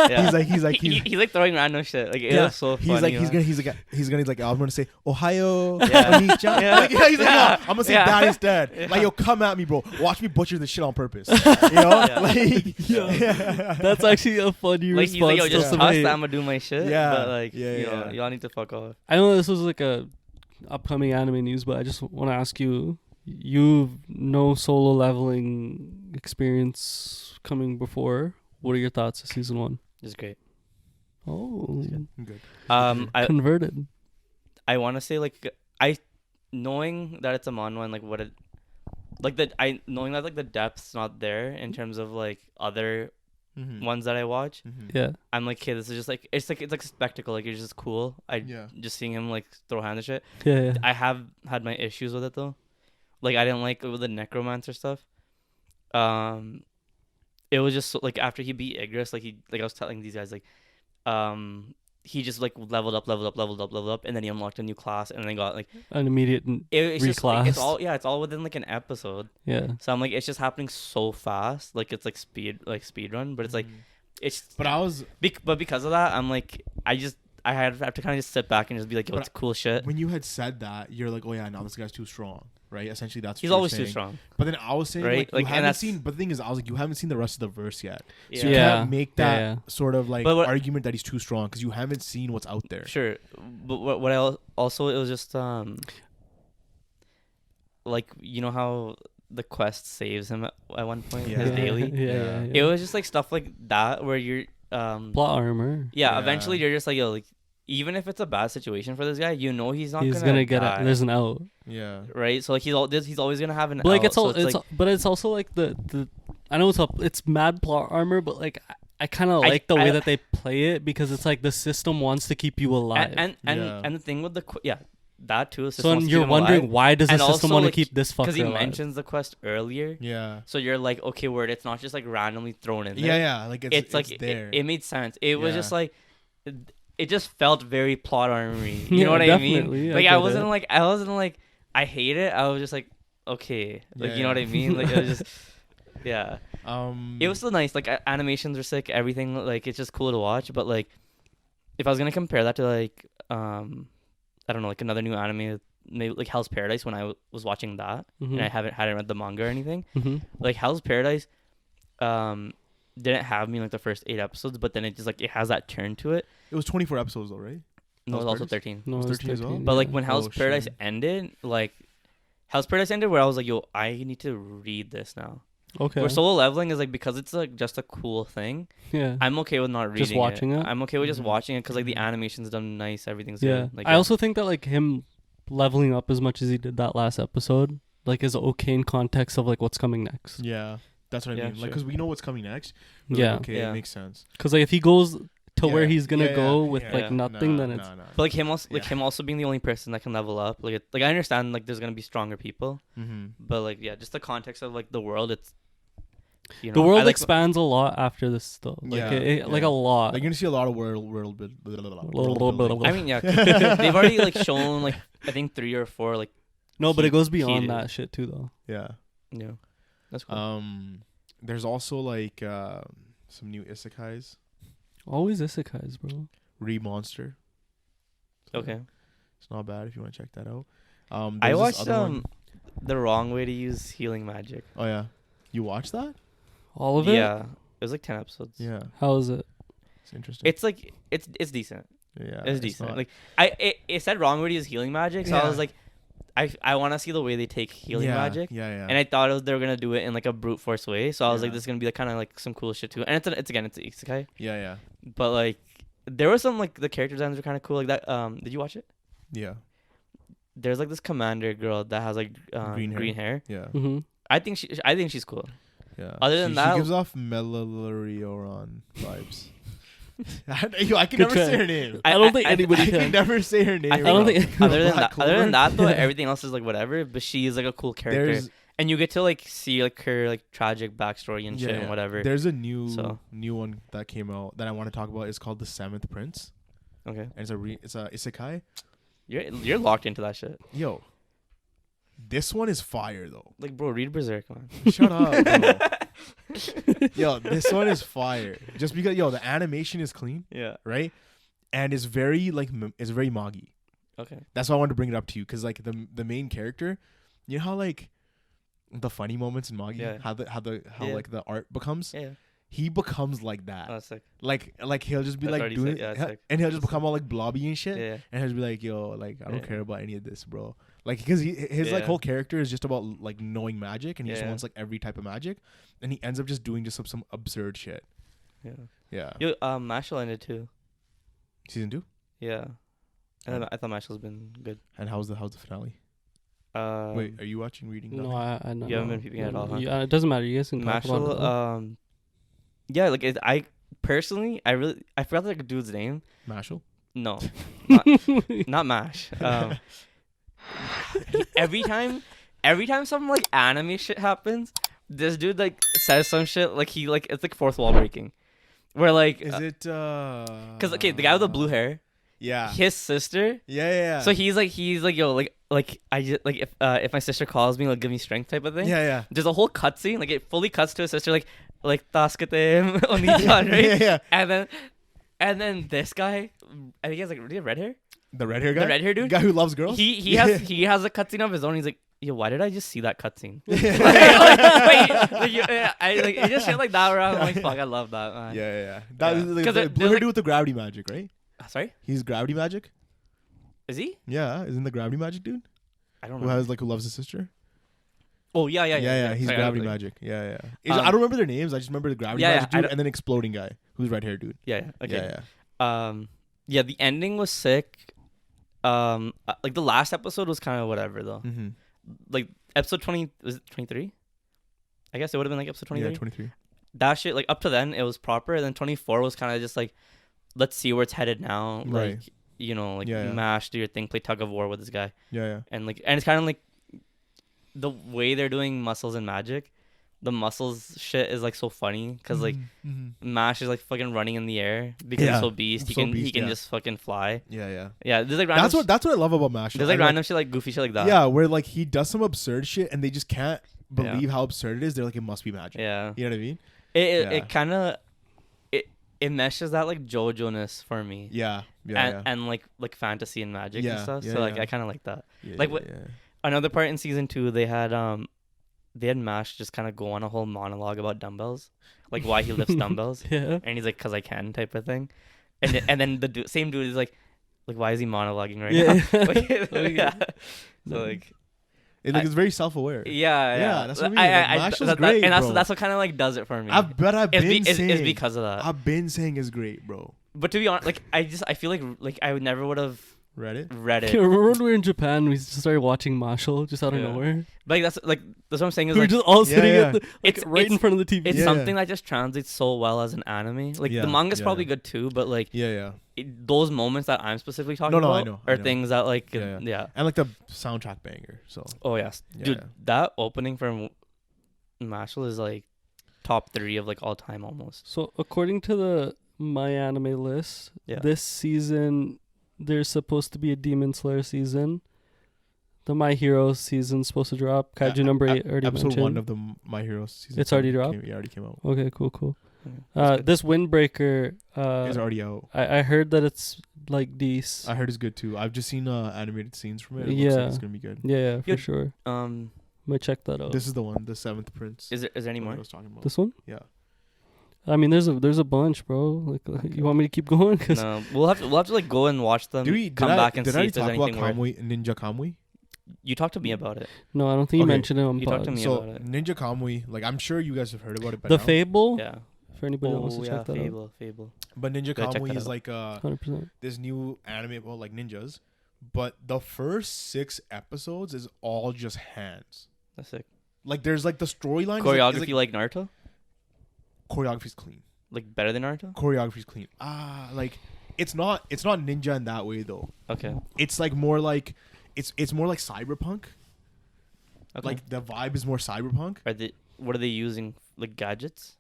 Yeah. he's like he's like throwing random shit. Like, it yeah. was so funny. He's gonna like, I'm gonna say Ohio, Yeah. Konnichiwa. Yeah. Like, he's like, no, I'm gonna say Yeah. that instead. Yeah. Like, yo, come at me, bro. Watch me butcher this shit on purpose. You know, Yeah. like, Yeah. That's actually a funny Like, he's response. like, yo, to just some toss hate. that, I'm gonna do my shit. Yeah. But like, Yeah, you know, yeah. y'all need to fuck off. I know this was like a upcoming anime news, but I just want to ask you: you've no solo leveling experience coming before. What are your thoughts of season 1? It's great. Oh, good. I converted. I want to say like knowing that it's a manhwa and like what it like knowing that like the depth's not there in terms of like other Mhm. ones that I watch. Mhm. Yeah, I'm like, okay, this is just like it's like a spectacle. Like it's just cool. Yeah. Just seeing him like throw hands and shit. yeah, yeah. I have had my issues with it though. Like I didn't like it with the necromancer stuff. It was just so, like after he beat Igris, like I was telling these guys, like he just like leveled up, and then he unlocked a new class, and then got like An immediate. it's just like, it's Reclassed. all it's all within like an episode. Yeah, So I'm like, it's just happening so fast, like it's like speed run, but it's like it's But I was but because of that, I'm like I have to kind of just sit back and just be like, yo, But it's cool shit. when you had said that, you're like, oh yeah, no, this guy's too strong, right? Essentially, that's He's what you're always too saying. strong. But then I was saying, Right? like, you Like, and haven't that's- seen. But the thing is, I was like, you haven't seen the rest of the verse yet. Yeah. So you Yeah. can't make that Yeah. sort of like But what- argument that he's too strong because you haven't seen what's out there. Sure, but what I also, it was just like, you know how the quest saves him at one point, Yeah. his yeah, daily. Yeah, Yeah. yeah. It was just like stuff like that where you're Plot armor. Yeah. eventually you're just like, yo, like even if it's a bad situation for this guy, you know he's not He's gonna gonna get die, it. There's an out. Yeah. right? So like he's always gonna have an But like out. it's all so it's like, but it's also like the I know it's mad plot armor, but like I kind of I- like the way I- that they play it because it's like the system wants to keep you alive. and Yeah. and the thing with the that too. so you're wondering why does the And system also, want to like, keep this fucker because he alive? mentions the quest earlier. Yeah. So you're like, okay, word. It's not just like randomly thrown in there. Yeah. Yeah. Like It's like there. it made sense. It was Yeah. just like it just felt very plot armory. You Yeah, know what I definitely, mean? I Like get I it. wasn't like I hate it. I was just like, okay, like Yeah, you know what I yeah. mean? Like it was just yeah. It was still nice. Like animations were sick. Everything, like it's just cool to watch. But like if I was gonna compare that to like I don't know, like another new anime, maybe like Hell's Paradise, when I was watching that, and I hadn't read the manga or anything. Like Hell's Paradise didn't have me like the first 8 episodes, but then it just like it has that turn to it. It was 24 episodes though, right? No, it was also 13. No, it was 13 as well. But like when Hell's Paradise shit. ended, like Hell's Paradise ended, where I was like, yo, I need to read this now. Okay. Where solo leveling is like, because it's like just a cool thing. Yeah. I'm okay with not reading Just watching it. I'm okay with just watching it because like the animation's done nice, everything's Yeah. good. Like, I also think that like him leveling up as much as he did that last episode, like, is okay in context of like what's coming next. Yeah, that's what I mean. sure. Like, because we know what's coming next. Yeah. Like, okay, Yeah. it makes sense. Because like if he goes to where Yeah, he's gonna go with yeah, like yeah. nothing, then it's but like him also, Yeah. him also being the only person that can level up. Like, like I understand like there's gonna be stronger people, but like yeah, just the context of like the world. It's the world like, expands a lot after this though. Like Yeah, like yeah. a lot. Like, you're gonna see a lot of world building. I mean, yeah, they've already like shown like I think 3 or 4 like. No, but it goes beyond heated. that shit too though. Yeah. Yeah, that's cool. There's also like some new isekais. Always isekais, bro. Monster. Okay. It's not bad if you want to check that out. I there's this watched other one. The Wrong Way to Use Healing Magic. Oh yeah, you watched that? All of it. Yeah, it was like 10 episodes. Yeah, How is it? it's interesting. It's like it's decent. Yeah, It's decent. not- Like it said Wrong Way to Use Healing Magic, so I Yeah. was like, I want to see the way they take healing magic. Yeah. And I thought they were gonna do it in like a brute force way, so I was like, Yeah. this is gonna be like kind of like some cool shit too. And it's an isekai, yeah. but like there was some like the character designs were kind of cool. Like that. Did you watch it? Yeah. There's like this commander girl that has like green hair. Yeah. Mm-hmm. I think she's cool. Yeah. Other than that- she gives off Melalorioran vibes. I can Good never try. say her name. I don't think I anybody I can can. never say her name. I don't bro. think- Other than Black that, though, Clover? everything else is like whatever. But she's like a cool character, There's and you get to like see like her like tragic backstory and shit yeah, and whatever. There's a new So. one that came out that I want to talk about. It's called The Seventh Prince, Okay, and it's a isekai. you're locked into that shit. Yo, this one is fire though. Like, bro, read Berserk, man. Shut up, bro. Yo, this one is fire. Just because the animation is clean, Yeah. right? And it's very like it's very magi. Okay. That's why I wanted to bring it up to you, because like the main character, you know how like the funny moments in magi, Yeah. how Yeah. like the art becomes. Yeah. He becomes like that. Oh, that's sick. Like he'll just be That's like already doing sick. Yeah, it, that's sick. and he'll just That's become all like blobby and shit. Yeah. And he'll just be like, yo, like I don't Yeah. care about any of this, bro. Like, because his like Yeah. whole character is just about like knowing magic, and he just Yeah. wants like every type of magic, and he ends up just doing just some absurd shit. Yeah. Yeah. Yo, Mashal ended too. Season 2. Yeah. I thought Mashal's been good. And how's the finale? Wait, are you reading? No, nothing? I know. You haven't been peeping at all, huh? Yeah, it doesn't matter. You guys can talk about it. Mashal, yeah, like I personally, I forgot the dude's name. Mashal? No, not Mash. Every time some like anime shit happens, this dude like says some shit like he like it's like fourth wall breaking, where like Is it? because okay, the guy with the blue hair, Yeah. his sister. Yeah. So he's like yo like I just like if my sister calls me, like give me strength type of thing. Yeah. There's a whole cutscene, like it fully cuts to his sister, like Taskate Oni-chan, right? Yeah. And then this guy, I think he has like really red hair. The red hair guy. The red hair dude. The guy who loves girls. He has a cutscene of his own. He's like, yo, why did I just see that cutscene? It's just shit like that where I'm like, fuck, I love that, man. Yeah. That Yeah. is like, 'Cause the there's blue hair like- dude with the gravity magic, right? Sorry, He's gravity magic. is he? Yeah, isn't the gravity magic dude I don't who know. who loves his sister? Oh yeah. He's Sorry, gravity like- magic. Yeah. I don't remember their names. I just remember the gravity Yeah, magic I dude don't- and then exploding guy who's red hair dude. Yeah. Okay. Yeah. Yeah. The ending was sick. Like the last episode was kind of whatever though. Mm-hmm. Like episode 20 was it 23? I guess it would have been like episode 23. Yeah, 23. That shit, like up to then it was proper, and then 24 was kind of just like, let's see where it's headed now. Like, Right. you know, like Yeah. mash, do your thing, play tug of war with this guy, Yeah. and it's kind of like the way they're doing muscles and magic. The muscles shit is like so funny because like Mm-hmm. Mash is like fucking running in the air because Yeah. he's so beast. He So can beast, yeah. just fucking fly. Yeah. Yeah, there's like random. That's what I love about Mash. There's like random shit, like goofy shit like that. Yeah, where like he does some absurd shit and they just can't believe how absurd it is. They're like, it must be magic. Yeah. You know what I mean? It Yeah. it kind of it meshes that like JoJo-ness for me. Yeah. And like fantasy and magic and stuff. Yeah, So like yeah. I kind of like that. Yeah, Like, yeah, what- yeah. Another part in season 2, they had Mash just kind of go on a whole monologue about dumbbells, like why he lifts dumbbells, Yeah. and he's like, "Cause I can," type of thing, and then the same dude is like, why is he monologuing right Yeah. now? Like, yeah. So like, It's very self-aware. yeah. That's what I mean. Like, Mash was great, and bro. that's what kind of like does it for me. I've been saying. It's because of that. I've been saying it's great, bro. But to be honest, like I feel like I never would have Read it? read it. Remember when we were in Japan, we just started watching Marshall just out of Yeah. nowhere. Like that's what I'm saying is We were like just all Yeah, sitting yeah. at the, It's- right in front of the TV. it's Yeah. something that just translates so well as an anime. Like Yeah, the manga's yeah. probably good too, but like Yeah. those moments that I'm specifically talking No, I about know, are I know. things that like Yeah. And like the soundtrack banger. So Oh yes, Yeah, dude, yeah. that opening from Marshall is like top 3 of like all time almost. So according to the My Anime list, Yeah. this season there's supposed to be a Demon Slayer season. The My Hero season's supposed to drop. Kaiju number 8 already episode mentioned. 1 of the My Hero season. It's already dropped? Already came out. Okay, cool. That's good. This Windbreaker, It's already out. I heard that it's like decent. I heard it's good too. I've just seen animated scenes from it. It looks Yeah. like it's gonna be good. Yeah, for Yeah. sure. Um, Might check that out. This is the one, the 7th Prince. is there any what more? I was talking about. This one? Yeah. I mean, there's a bunch, bro. Like, Okay. you want me to keep going? 'Cause No, we'll have to like go and watch them. Come back and did see I if there's talk about anything worth. Ninja Kamui? You talked to me about it. no, I don't think you Okay. mentioned it on You talked to pod. me So about it. Ninja Kamui, like I'm sure you guys have heard about it by The now. Fable, Yeah. for anybody that wants to check that Fable. But Ninja Gotta check Kamui that is out. like 100%. this new anime about like ninjas, but the first 6 episodes is all just hands. That's sick. Like there's like the storyline. Choreography like Naruto? Choreography's clean. Like better than Naruto? Choreography's clean. Like it's not ninja in that way though. Okay. It's like more like it's more like cyberpunk. Okay. Like the vibe is more cyberpunk. What are they using? Like gadgets?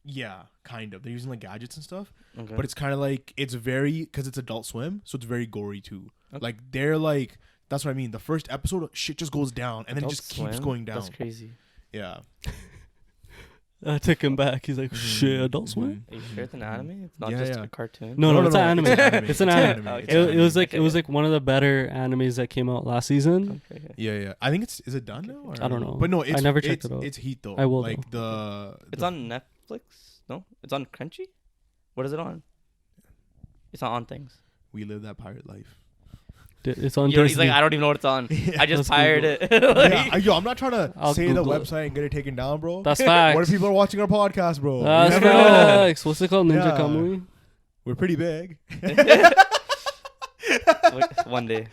Yeah, kind of. They're using like gadgets and stuff, Okay. but it's kind of like it's very because it's Adult Swim, so it's very gory too. Okay. Like they're like that's what I mean. The first episode, shit just goes down, and then it Adult just keeps Swim? going down. That's crazy. Yeah. I took him back. He's like, Mhm, shit, Adult Swim? Are you sure it's an anime? It's not Yeah, just yeah. a cartoon? No, it's an anime. It's an anime. Oh, It's okay. an It was anime. like one of the better animes that came out last season. Okay. Yeah. I think is it done Okay. now? Or? I don't know. But no, it's, never checked it out. It's heat though. I will, like It's on Netflix? No? It's on Crunchy? What is it on? It's not on things. We live that pirate life. It's on He's like, Disney. I don't even know what it's on. I just Let's pirated it. Yeah, yo, I'm not trying to I'll say Google the it. website and get it taken down, bro. That's facts. What if people are watching our podcast, bro? That's You never know. facts. What's it called? Ninja Yeah. Kamui? We're pretty big. One day.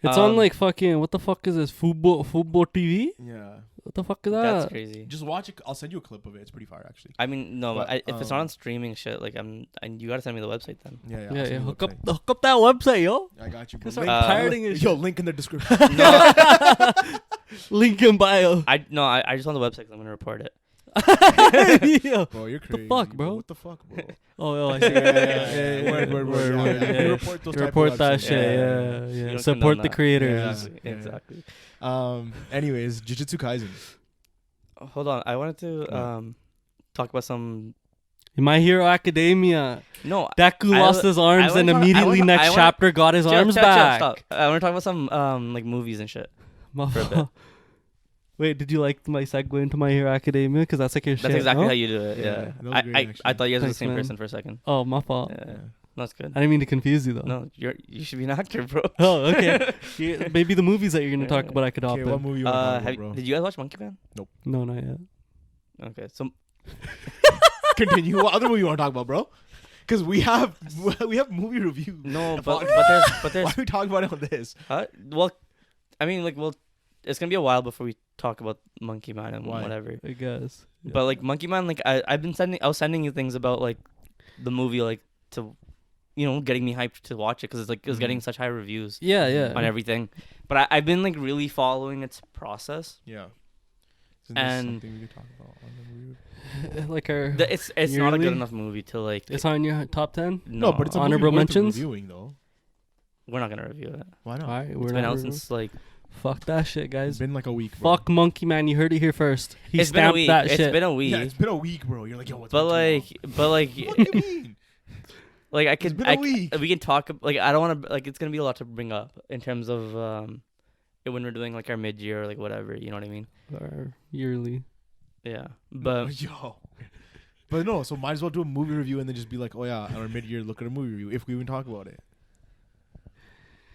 It's on like fucking, what the fuck is this? Fubo TV? Yeah. What the fuck is that? That's crazy. Just watch it. I'll send you a clip of it. It's pretty fire, actually. I mean, no, But, if it's not on streaming shit, like you gotta send me the website then. Yeah. Yeah, I'll send you the hook website. up that website, yo. I got you, bro. Start Uh, pirating his Yo, link in the description. link in bio. I just want the website 'cause I'm gonna report it. Yo. Bro, you're The crazy. fuck, bro? What the fuck, bro? Oh, I see. Yeah. Word. Word. Yeah. Yeah. You report those type of Report that websites. shit. You Yeah. don't Support condone the that. creators. Yeah. Exactly. Anyways, Jujutsu Kaisen. Hold on, I wanted to talk about some. My Hero Academia. No, Deku I lost wa- his arms I and wanna talk- I immediately wanna- next I wanna- chapter got his arms back. Stop. I want to talk about some like movies and shit. For a bit. Wait, did you like my segue into My Hero Academia? Because that's like your That's shit. exactly no? how you do it. Yeah, Yeah. that was I great, thought you guys were the Thanks, same man. person for a second. Oh, my fault. Yeah. Yeah. No, it's good. I didn't mean to confuse you though. No, you should be an actor, bro. Oh, okay. Yeah, maybe the movies that you're gonna talk about I could hop Okay, what in. movie you want to talk about, bro? Did you guys watch Monkey Man? No, not yet. Okay, so Continue. What other movie you want to talk about, bro? Because we have movie reviews. no, Fuck. but there's Why are we talking about it on this? well, I mean, like, it's gonna be a while before we talk about Monkey Man and Why? whatever. I guess. Yeah. But like Monkey Man, like I was sending you things about like the movie, like to, getting me hyped to watch it because it's like it was getting such high reviews yeah. on everything. But I've been like really following its process. Yeah. Isn't And- this something we could talk about on the movie? Like our. It's not a good Yearly? enough movie to like. It's on your top 10. No, but it's a Honorable movie worth mentions? reviewing though. We're not gonna review it. Why not? All right, It's we're been not out reviewing. since like Fuck that shit, It's guys. been like a week, bro. Fuck Monkey Man. You heard it here first. He It's been a stamped week. that It's shit. been a week. Yeah, it's been a week, bro. You're like, yo, what's But been too like, long? What do you mean? like I It's could, been a week. we can talk. Like I don't want to. Like it's gonna be a lot to bring up in terms of when we're doing like our mid year or like whatever. You know what I mean? Or yearly. Yeah. But Yo. But no, so might as well do a movie review and then just be like, oh yeah, our mid-year look at a movie review if we even talk about it.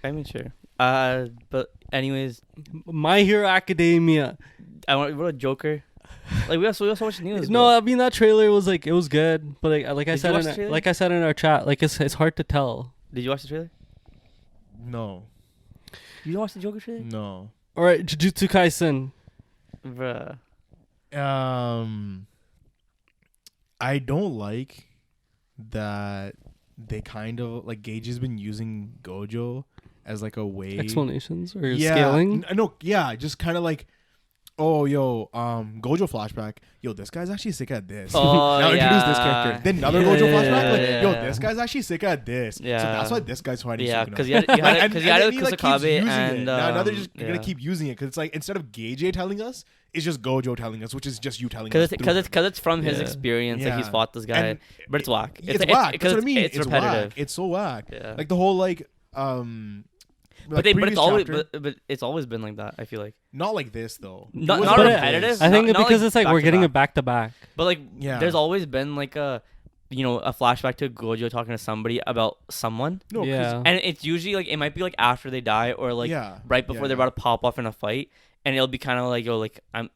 I mean, sure. But anyways, My Hero Academia. I want what a Joker. Like we also watched news. No, bro. I mean that trailer was like it was good, but like I Did you said watch the trailer? like I said in our chat, like it's hard to tell. Did you watch the trailer? No. You didn't watch the Joker trailer? No. All right, Jujutsu Kaisen. Bruh. I don't like that they kind of like Gage has been using Gojo as like a way Explanations or scaling. No, yeah, just kind of like, oh yo, Gojo flashback. Yo, this guy's actually sick at this. Oh, now introduce this yeah. character. Then another Yeah, Gojo yeah, flashback. Like, yeah, yo, yeah. this guy's actually sick at this. So Yeah. that's why this guy's fighting. Yeah, Sukuna. because you had it And with then he, like, keeps Kusakabe using and it. Now they're just yeah. gonna keep using it because it's like instead of Gage telling us, it's just Gojo telling us, which is just you telling us. Because it's from his Yeah. experience that he's Yeah. fought this guy, And but it's whack. It's whack. That's what I mean. It's repetitive. Whack. It's so whack. Yeah. Like the whole like But previous it's always chapter- but it's always been like that. I feel like not like this though. Not- It was not like repetitive. this. I think Not because like it's like back we're to getting back. it back to back. but like Yeah. there's always been like a a flashback to Gojo talking to somebody about someone, No, 'cause- Yeah. and it's usually like it might be like after they die or like yeah, right before yeah, they're about to pop off in a fight, and it'll be kind of like, yo, like I'm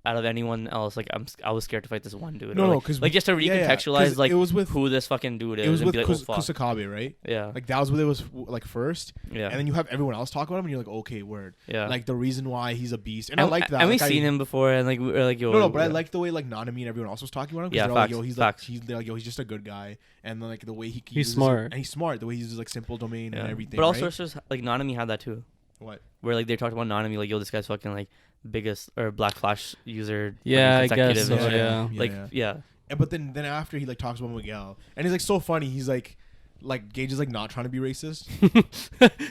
out of anyone else, like I was scared to fight this one dude. No, or, no, like, 'cause like just to yeah, yeah, 'cause recontextualize like it was with who this fucking dude is it was and with be like, oh, fuck. Kusakabe, right? Yeah, Like that was what it was like first, yeah, and then you have everyone else talk about him, and you're like, okay, word. yeah. Like the reason why he's a beast, and I like that. And like, we've seen him before, and like we're like, yo, No, but I yeah. like the way like Nanami and everyone else was talking about him. 'Cause Yeah, they're like, facts, yo, he's facts. like, they're like, yo, he's just a good guy, and then like the way he He's uses smart. and he's smart. The way he uses like simple domain Yeah. and everything. But all right? sorcerers like Nanami had that too. What? Where like they talked about Nanami, like, yo, this guy's fucking like biggest or Black Flash user. Yeah, fucking I guess consecutive so, and shit. yeah. Like yeah. And, but then after he like talks about Miguel, and he's like so funny. He's like Gage is like not trying to be racist,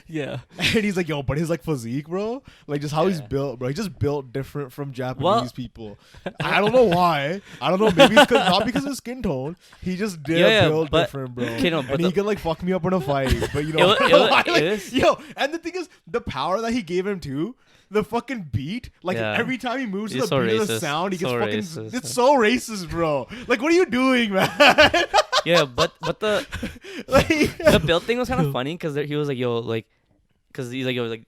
Yeah. and he's like, yo, but his like physique, bro, like just how he's Yeah. built, bro. He just built different from Japanese Well- people. I don't know why. I don't know. Maybe it's not because of his skin tone. He just did Yeah, build but- different, bro. Okay, no, but and he the- could like fuck me up in a fight, but you know, It wa- like, it was- yo. And the thing is, the power that he gave him too. The fucking beat, like Yeah. every time he moves to He's the so beat of the racist. sound, he gets So fucking. racist. It's so racist, bro. Like, what are you doing, man? Yeah, but the like, the build thing was kind of funny because he was like, yo, like, because he's like, yo, like,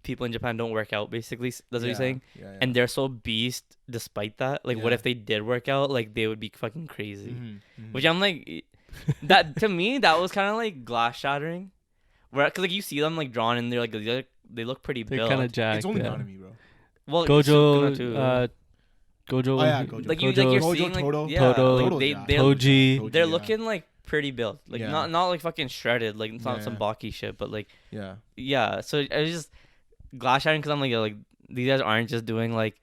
people in Japan don't work out, basically. That's what he's saying. Yeah, yeah. And they're so beast despite that. Like, what Yeah. if they did work out? Like, they would be fucking crazy. Mhm, mhm. Which I'm like, that to me, that was kind of like glass shattering. Where, cause like you see them like drawn and they're like, they look pretty They're built. kind of jacked. It's only yeah. Nanami, bro. Well, Gojo, Sukuna too. Gojo. Oh, yeah, Gojo. like Gojo, you're Gojo, seeing like Todo. yeah, Todo. like Todo's they jacked. they're Toji. they're yeah. looking like pretty built, like Yeah. not like fucking shredded, like it's not Yeah, some yeah. bulky shit, but like Yeah. yeah. So I was just glass shattering because I'm like these guys aren't just doing like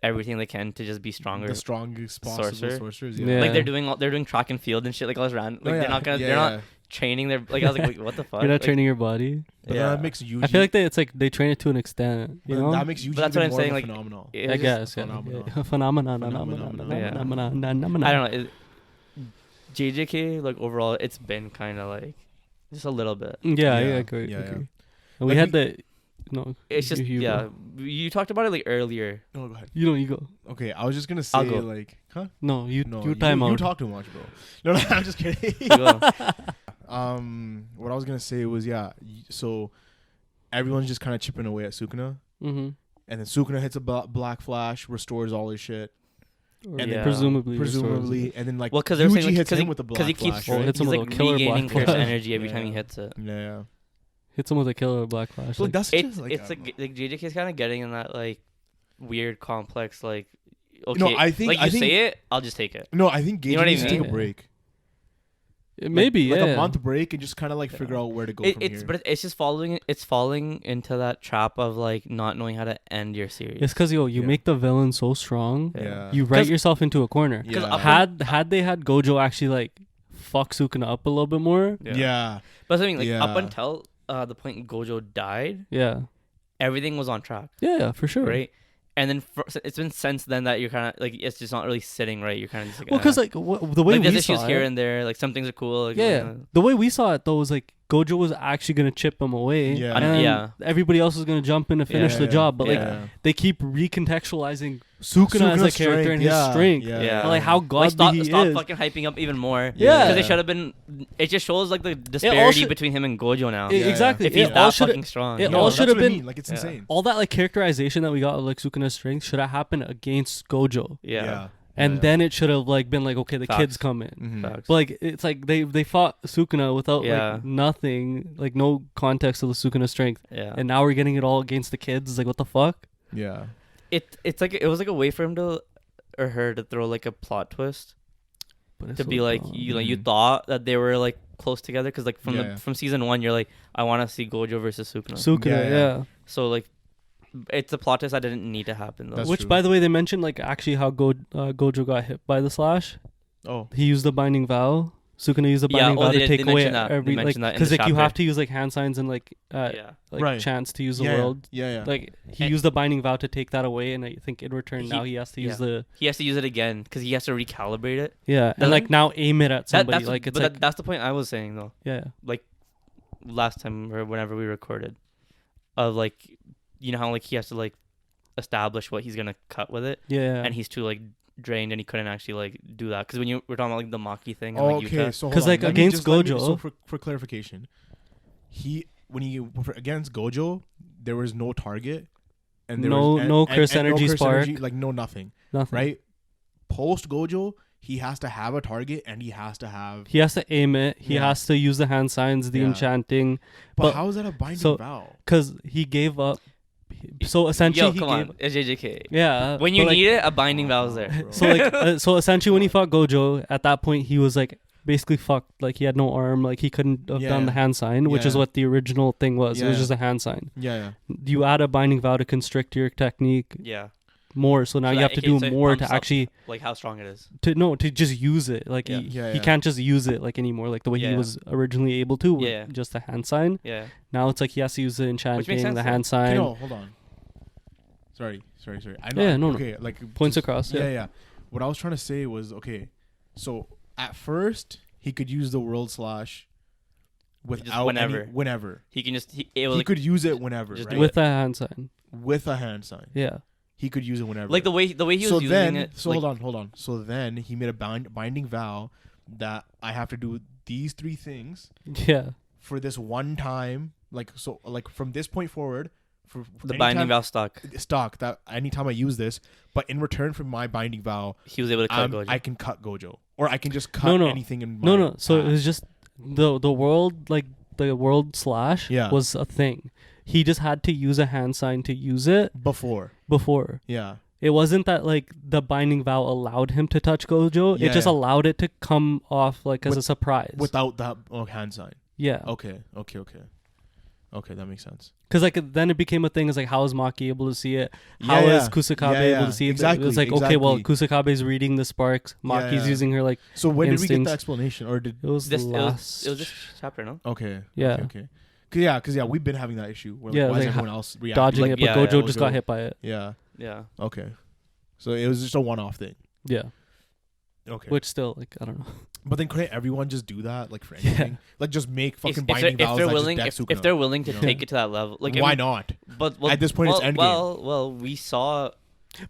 everything they can to just be stronger. The strongest possible Sorcerer. sorcerers. Yeah. Like they're doing track and field and shit like all this random. Like Oh, yeah. they're not gonna Yeah, they're yeah. not training their like I was like wait, what the fuck? You're not Like, training your body. But yeah. that makes Yuji. I feel like it's like they train it to an extent. You know. that makes Yuji But that's what even I'm more saying, of a like, phenomenal. It I was guess. Yeah. phenomenon. Yeah. Phenomenon. Phenomenon. I don't know. JJK like overall, it's been kind of like just a little bit. Yeah, I Yeah, agree. yeah, agree. yeah. And we Like had we- the. No. It's just you yeah. go. You talked about it like earlier. No, go ahead. You go. Okay, I was just gonna I'll say go. like, huh? No, you No, time out. You talk too much, bro. No, I'm just kidding. You go. What I was gonna say was so everyone's just kind of chipping away at Sukuna, Mm-hmm. and then Sukuna hits a Black Flash, restores all his shit, and Yeah. then presumably, and then like Well, because they're saying Yuji hits because him with the Black he Flash. keeps Well, right? hits he's him with like a killer regaining Black curse Flash. energy every time he Yeah. hits it. Yeah. hits him with a killer Black Flash. Like Like, that's It's just like, it's I don't like JJK is kind of getting in that like weird complex like okay No, I think- like you I think- say it I'll just take it. know. No, I think Gage You know what I needs to take a mean? break. maybe like yeah. a month break and just kind of like figure out where to go from It's here. but it's just falling into that trap of like not knowing how to end your series. It's because you Yeah. make the villain so strong. Yeah. You write 'Cause- yourself into a corner. Yeah. up- Had they had Gojo actually like fuck Sukuna up a little bit more, Yeah. But I mean like Yeah. up until the point Gojo died, yeah, everything was on track. Yeah, for sure. Right. And then it's been since then that you're kind of like it's just not really sitting right. You're kind of just like well, because like the way like, we there's saw issues it, here and there. Like some things are cool. Like, yeah, the way we saw it though was like Gojo was actually gonna chip him away, Yeah. and everybody else was gonna jump in to finish the job. But like they keep recontextualizing Sukuna as a character and his strength. Yeah. And, like how godly he stop is. fucking hyping up even more. Yeah. Because it should have been. It just shows like the disparity between him and Gojo now. Exactly. If he's that fucking strong. It all should have been like it's insane. All that like characterization that we got of like Sukuna's strength should have happened against Gojo. Yeah. And then it should have like been like, okay, the kids come in. Mm-hmm. But like it's like they fought Sukuna without like nothing, like no context of the Sukuna strength. Yeah. And now we're getting it all against the kids. It's like, what the fuck? Yeah. It's like it was like a way for him to or her to throw like a plot twist to be like you thought that they were like close together because like from season 1 you're like I want to see Gojo versus Sukuna. Yeah. So like it's a plot twist that didn't need to happen though. That's Which true. by the way they mentioned like actually how Gojo got hit by the slash. Oh. He used the binding vow. Sukuna used the binding vow to take away every like because like you have to use like hand signs and like chants to use the world. Yeah. Like he used the binding vow to take that away, and I think in return now he has to use he has to use it again because he has to recalibrate it. Yeah, and like now aim it at somebody. That's the point I was saying though. Yeah. Like last time or whenever we recorded, of like you know how like he has to like establish what he's gonna cut with it. Yeah. And he's too like drained and he couldn't actually like do that because when you were talking about like the Maki thing and, like, okay, so because like against Gojo, so for clarification, against Gojo there was no target and there was no Chris energy spark, like nothing, right? Post Gojo he has to have a target and he has to aim it, he has to use the hand signs, the enchanting, but how is that a binding vow? Because he gave up. So essentially, it's JJK. Yeah, when you need it, a binding vow is there. So like, so essentially, when he fought Gojo, at that point, he was like basically fucked. Like he had no arm. Like he couldn't have done the hand sign, which is what the original thing was. It was just a hand sign. Yeah. You add a binding vow to constrict your technique. Yeah. More. So now you have to do more to actually like how strong it is. To just use it. Like he can't just use it like anymore. Like the way he was originally able to with just a hand sign. Yeah. Now it's like he has to use the enchanting, the hand sign. No, hold on. Sorry. I know. Yeah, no. Okay, like points across. Yeah. What I was trying to say was okay. So at first he could use the world slash without whenever. He can just he could use it whenever, right? With a hand sign. With a hand sign. Yeah. He could use it whenever. Like the way he was using it. So hold on. So then he made a binding vow that I have to do these 3 things. Yeah. For this one time, like from this point forward, for the binding vow stuck that anytime I use this, but in return for my binding vow, he was able to cut Gojo. I can cut Gojo, or I can just cut anything in my No. So it was just the world, like the world slash was a thing. He just had to use a hand sign to use it before. Yeah. It wasn't that like the binding vow allowed him to touch Gojo. It just allowed it to come off like as a surprise without that hand sign. Yeah. Okay, that makes sense. Because like then it became a thing. Is like how is Maki able to see it? How is Kusakabe able to see it? Exactly. It was like okay, well Kusakabe's reading the sparks. Maki's using her like. So when instincts. did we get the explanation, or did it was this? The last... It was this chapter, no? Okay. Yeah. Okay. Because we've been having that issue. Where, why is everyone else reacting? Dodging it, but Gojo just got hit by it. Yeah. Yeah. Okay. So it was just a one-off thing. Yeah. Okay. Which still, like, I don't know. But then couldn't everyone just do that, like for anything? Like just make fucking binding vows. If they're willing to take it to that level, like why not? But at this point, it's endgame. Well, we saw.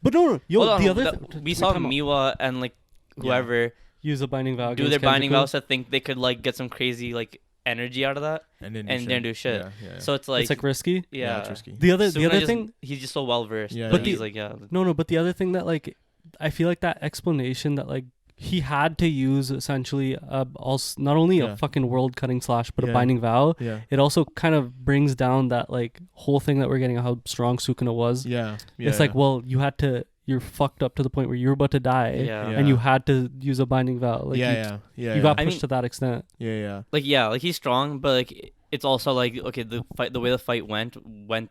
But no. We saw Miwa and like whoever use a binding vow. Do their binding vows to think they could like get some crazy like energy out of that, and then do shit. Yeah. So it's like risky. Yeah, it's risky. The other thing, he's just so well versed. Yeah, but he's like No. But the other thing that like, I feel like that explanation that like. He had to use essentially also not only a fucking world cutting slash, but a binding vow. Yeah. It also kind of brings down that like whole thing that we're getting how strong Sukuna was. Yeah. It's like, well, you're fucked up to the point where you're about to die, and you had to use a binding vow. Like, you got pushed to that extent. Yeah. Like he's strong, but like it's also like okay, the way the fight went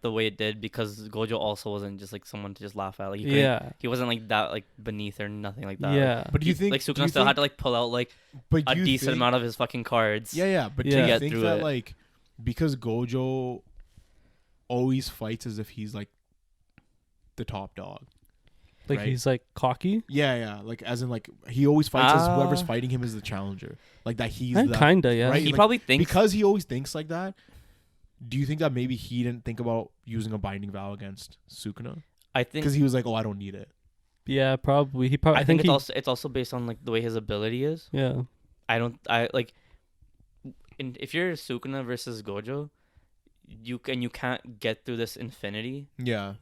the way it did because Gojo also wasn't just like someone to just laugh at. Like he wasn't like that like beneath or nothing like that. Yeah. Like, but do you think like Sukuna still had to like pull out like a decent amount of his fucking cards? Yeah. But do you think that like because Gojo always fights as if he's like the top dog. Like right? he's like cocky. Yeah. Like as in like he always fights as whoever's fighting him is the challenger. Like that he's the Kinda, yeah. right? He like, probably thinks because he always thinks like that. Do you think that maybe he didn't think about using a binding vow against Sukuna? I think Because he was like, oh, I don't need it. Yeah, probably. He probably. I think it's also based on like the way his ability is. Yeah. If you're Sukuna versus Gojo, you can't get through this infinity. Yeah.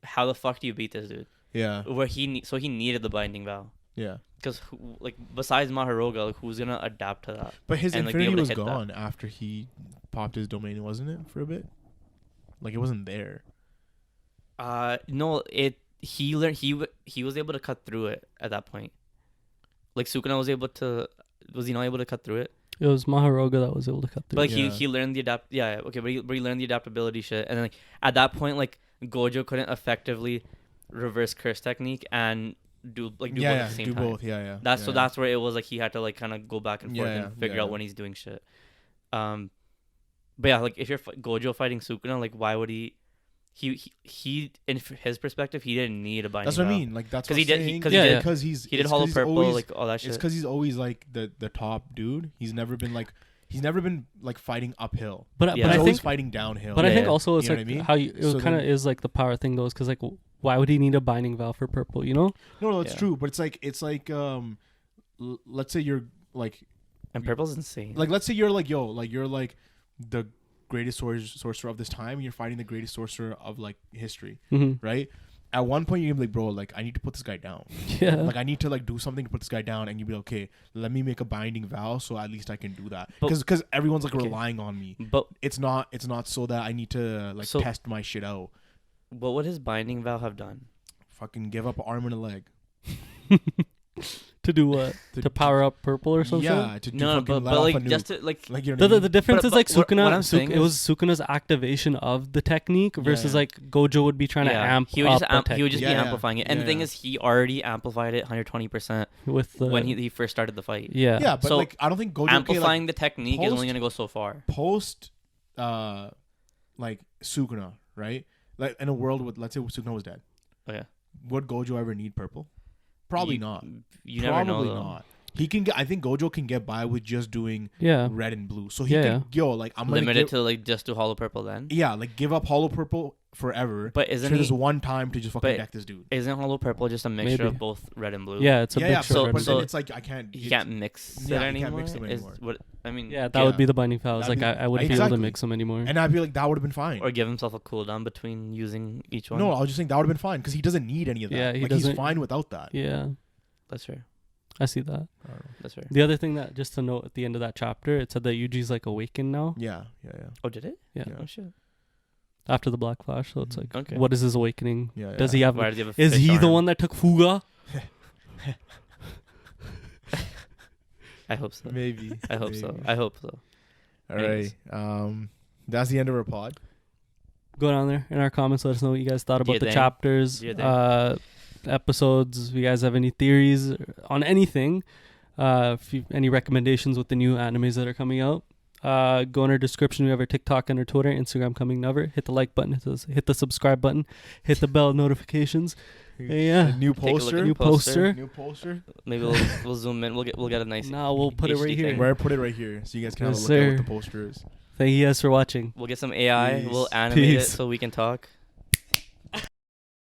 How the fuck do you beat this dude? Yeah. Where he needed the binding vow. Yeah. Because like besides Maharoga, like who's gonna adapt to that? But his and, infinity like, was hit that. gone after he popped his domain, wasn't it? For a bit. Like it wasn't there. No, he learned he was able to cut through it at that point. Like Sukuna was he not able to cut through it? It was Maharoga that was able to cut through. But it. he learned the but he learned the adaptability shit, and then like at that point like Gojo couldn't effectively reverse curse technique and do both at the same time. That's where it was like he had to like kind of go back and forth and figure out when he's doing shit. But yeah, like if you're Gojo fighting Sukuna, like why would he in his perspective he didn't need a binding That's what vow. I mean. Like that's what he did because he did Hollow Purple always, like all that shit. It's because he's always like the top dude. He's never been like fighting uphill. But he's I always think fighting downhill. But I think also it's you know like what I mean? how it kind of is like the power thing though, because like why would he need a binding vow for purple? You know? No, it's true. But it's like let's say you're like and purple's insane. Like let's say you're like you're like the greatest sorcerer of this time, and you're fighting the greatest sorcerer of like history, right? At one point you're gonna be like, bro, like I need to put this guy down. Yeah. Like I need to like do something to put this guy down, and you'd be like, okay, let me make a binding vow so at least I can do that. Because everyone's like relying on me. But it's not so that I need to like test my shit out. What would his binding vow have done? Fucking give up an arm and a leg. To do what? To power up purple or something? Yeah, to do but like just to like you know the difference is like Sukuna. What I'm saying it was Sukuna's activation of the technique versus like Gojo would be trying to amp he would up just he would just be amplifying it. And the thing is, he already amplified it 120% with when he first started the fight. Yeah, yeah, but so like I don't think Gojo amplifying the technique is only gonna go so far. Post, like Sukuna, right? Like in a world with, let's say Sukuna was dead. Oh yeah. Would Gojo ever need purple? Probably not. You never know. Probably not. He can get. I think Gojo can get by with just doing red and blue. So he can like I'm limit it to like just do hollow purple then. Yeah, like give up hollow purple forever. But isn't this one time to just fucking deck this dude? Isn't hollow purple just a mixture of both red and blue? Yeah, it's a mixture. So, but then it's like I can't. You can't mix it anymore. You can't mix them anymore. What I mean. Yeah, that would be the binding vows. Like I wouldn't be able to mix them anymore. And I'd be like, that would have been fine. Or give himself a cooldown between using each one. No, I was just saying that would have been fine because he doesn't need any of that. Yeah, he's fine without that. Yeah, that's fair. I see that. That's fair. The other thing that just to note at the end of that chapter, it said that Yuji's like awakened now. Yeah. Oh, did it? Yeah. Oh shit. After the Black Flash, so it's like, okay. What is his awakening? Yeah. Does he have? Why does he have is he the one that took Fuga? I hope so. Maybe. I hope so. All right. That's the end of our pod. Go down there in our comments. Let us know what you guys thought about the chapters, episodes. If you guys have any theories on anything, any recommendations with the new animes that are coming out, go in our description. We have our TikTok and our Twitter, Instagram coming never. Hit the like button, hit the subscribe button, hit the bell notifications. Yeah, new poster. Maybe we'll zoom in. We'll get a nice. Now we'll put it right here. Where put it right here so you guys can have a look at what the poster is. Thank you guys for watching. We'll get some AI. Peace. We'll animate it so we can talk.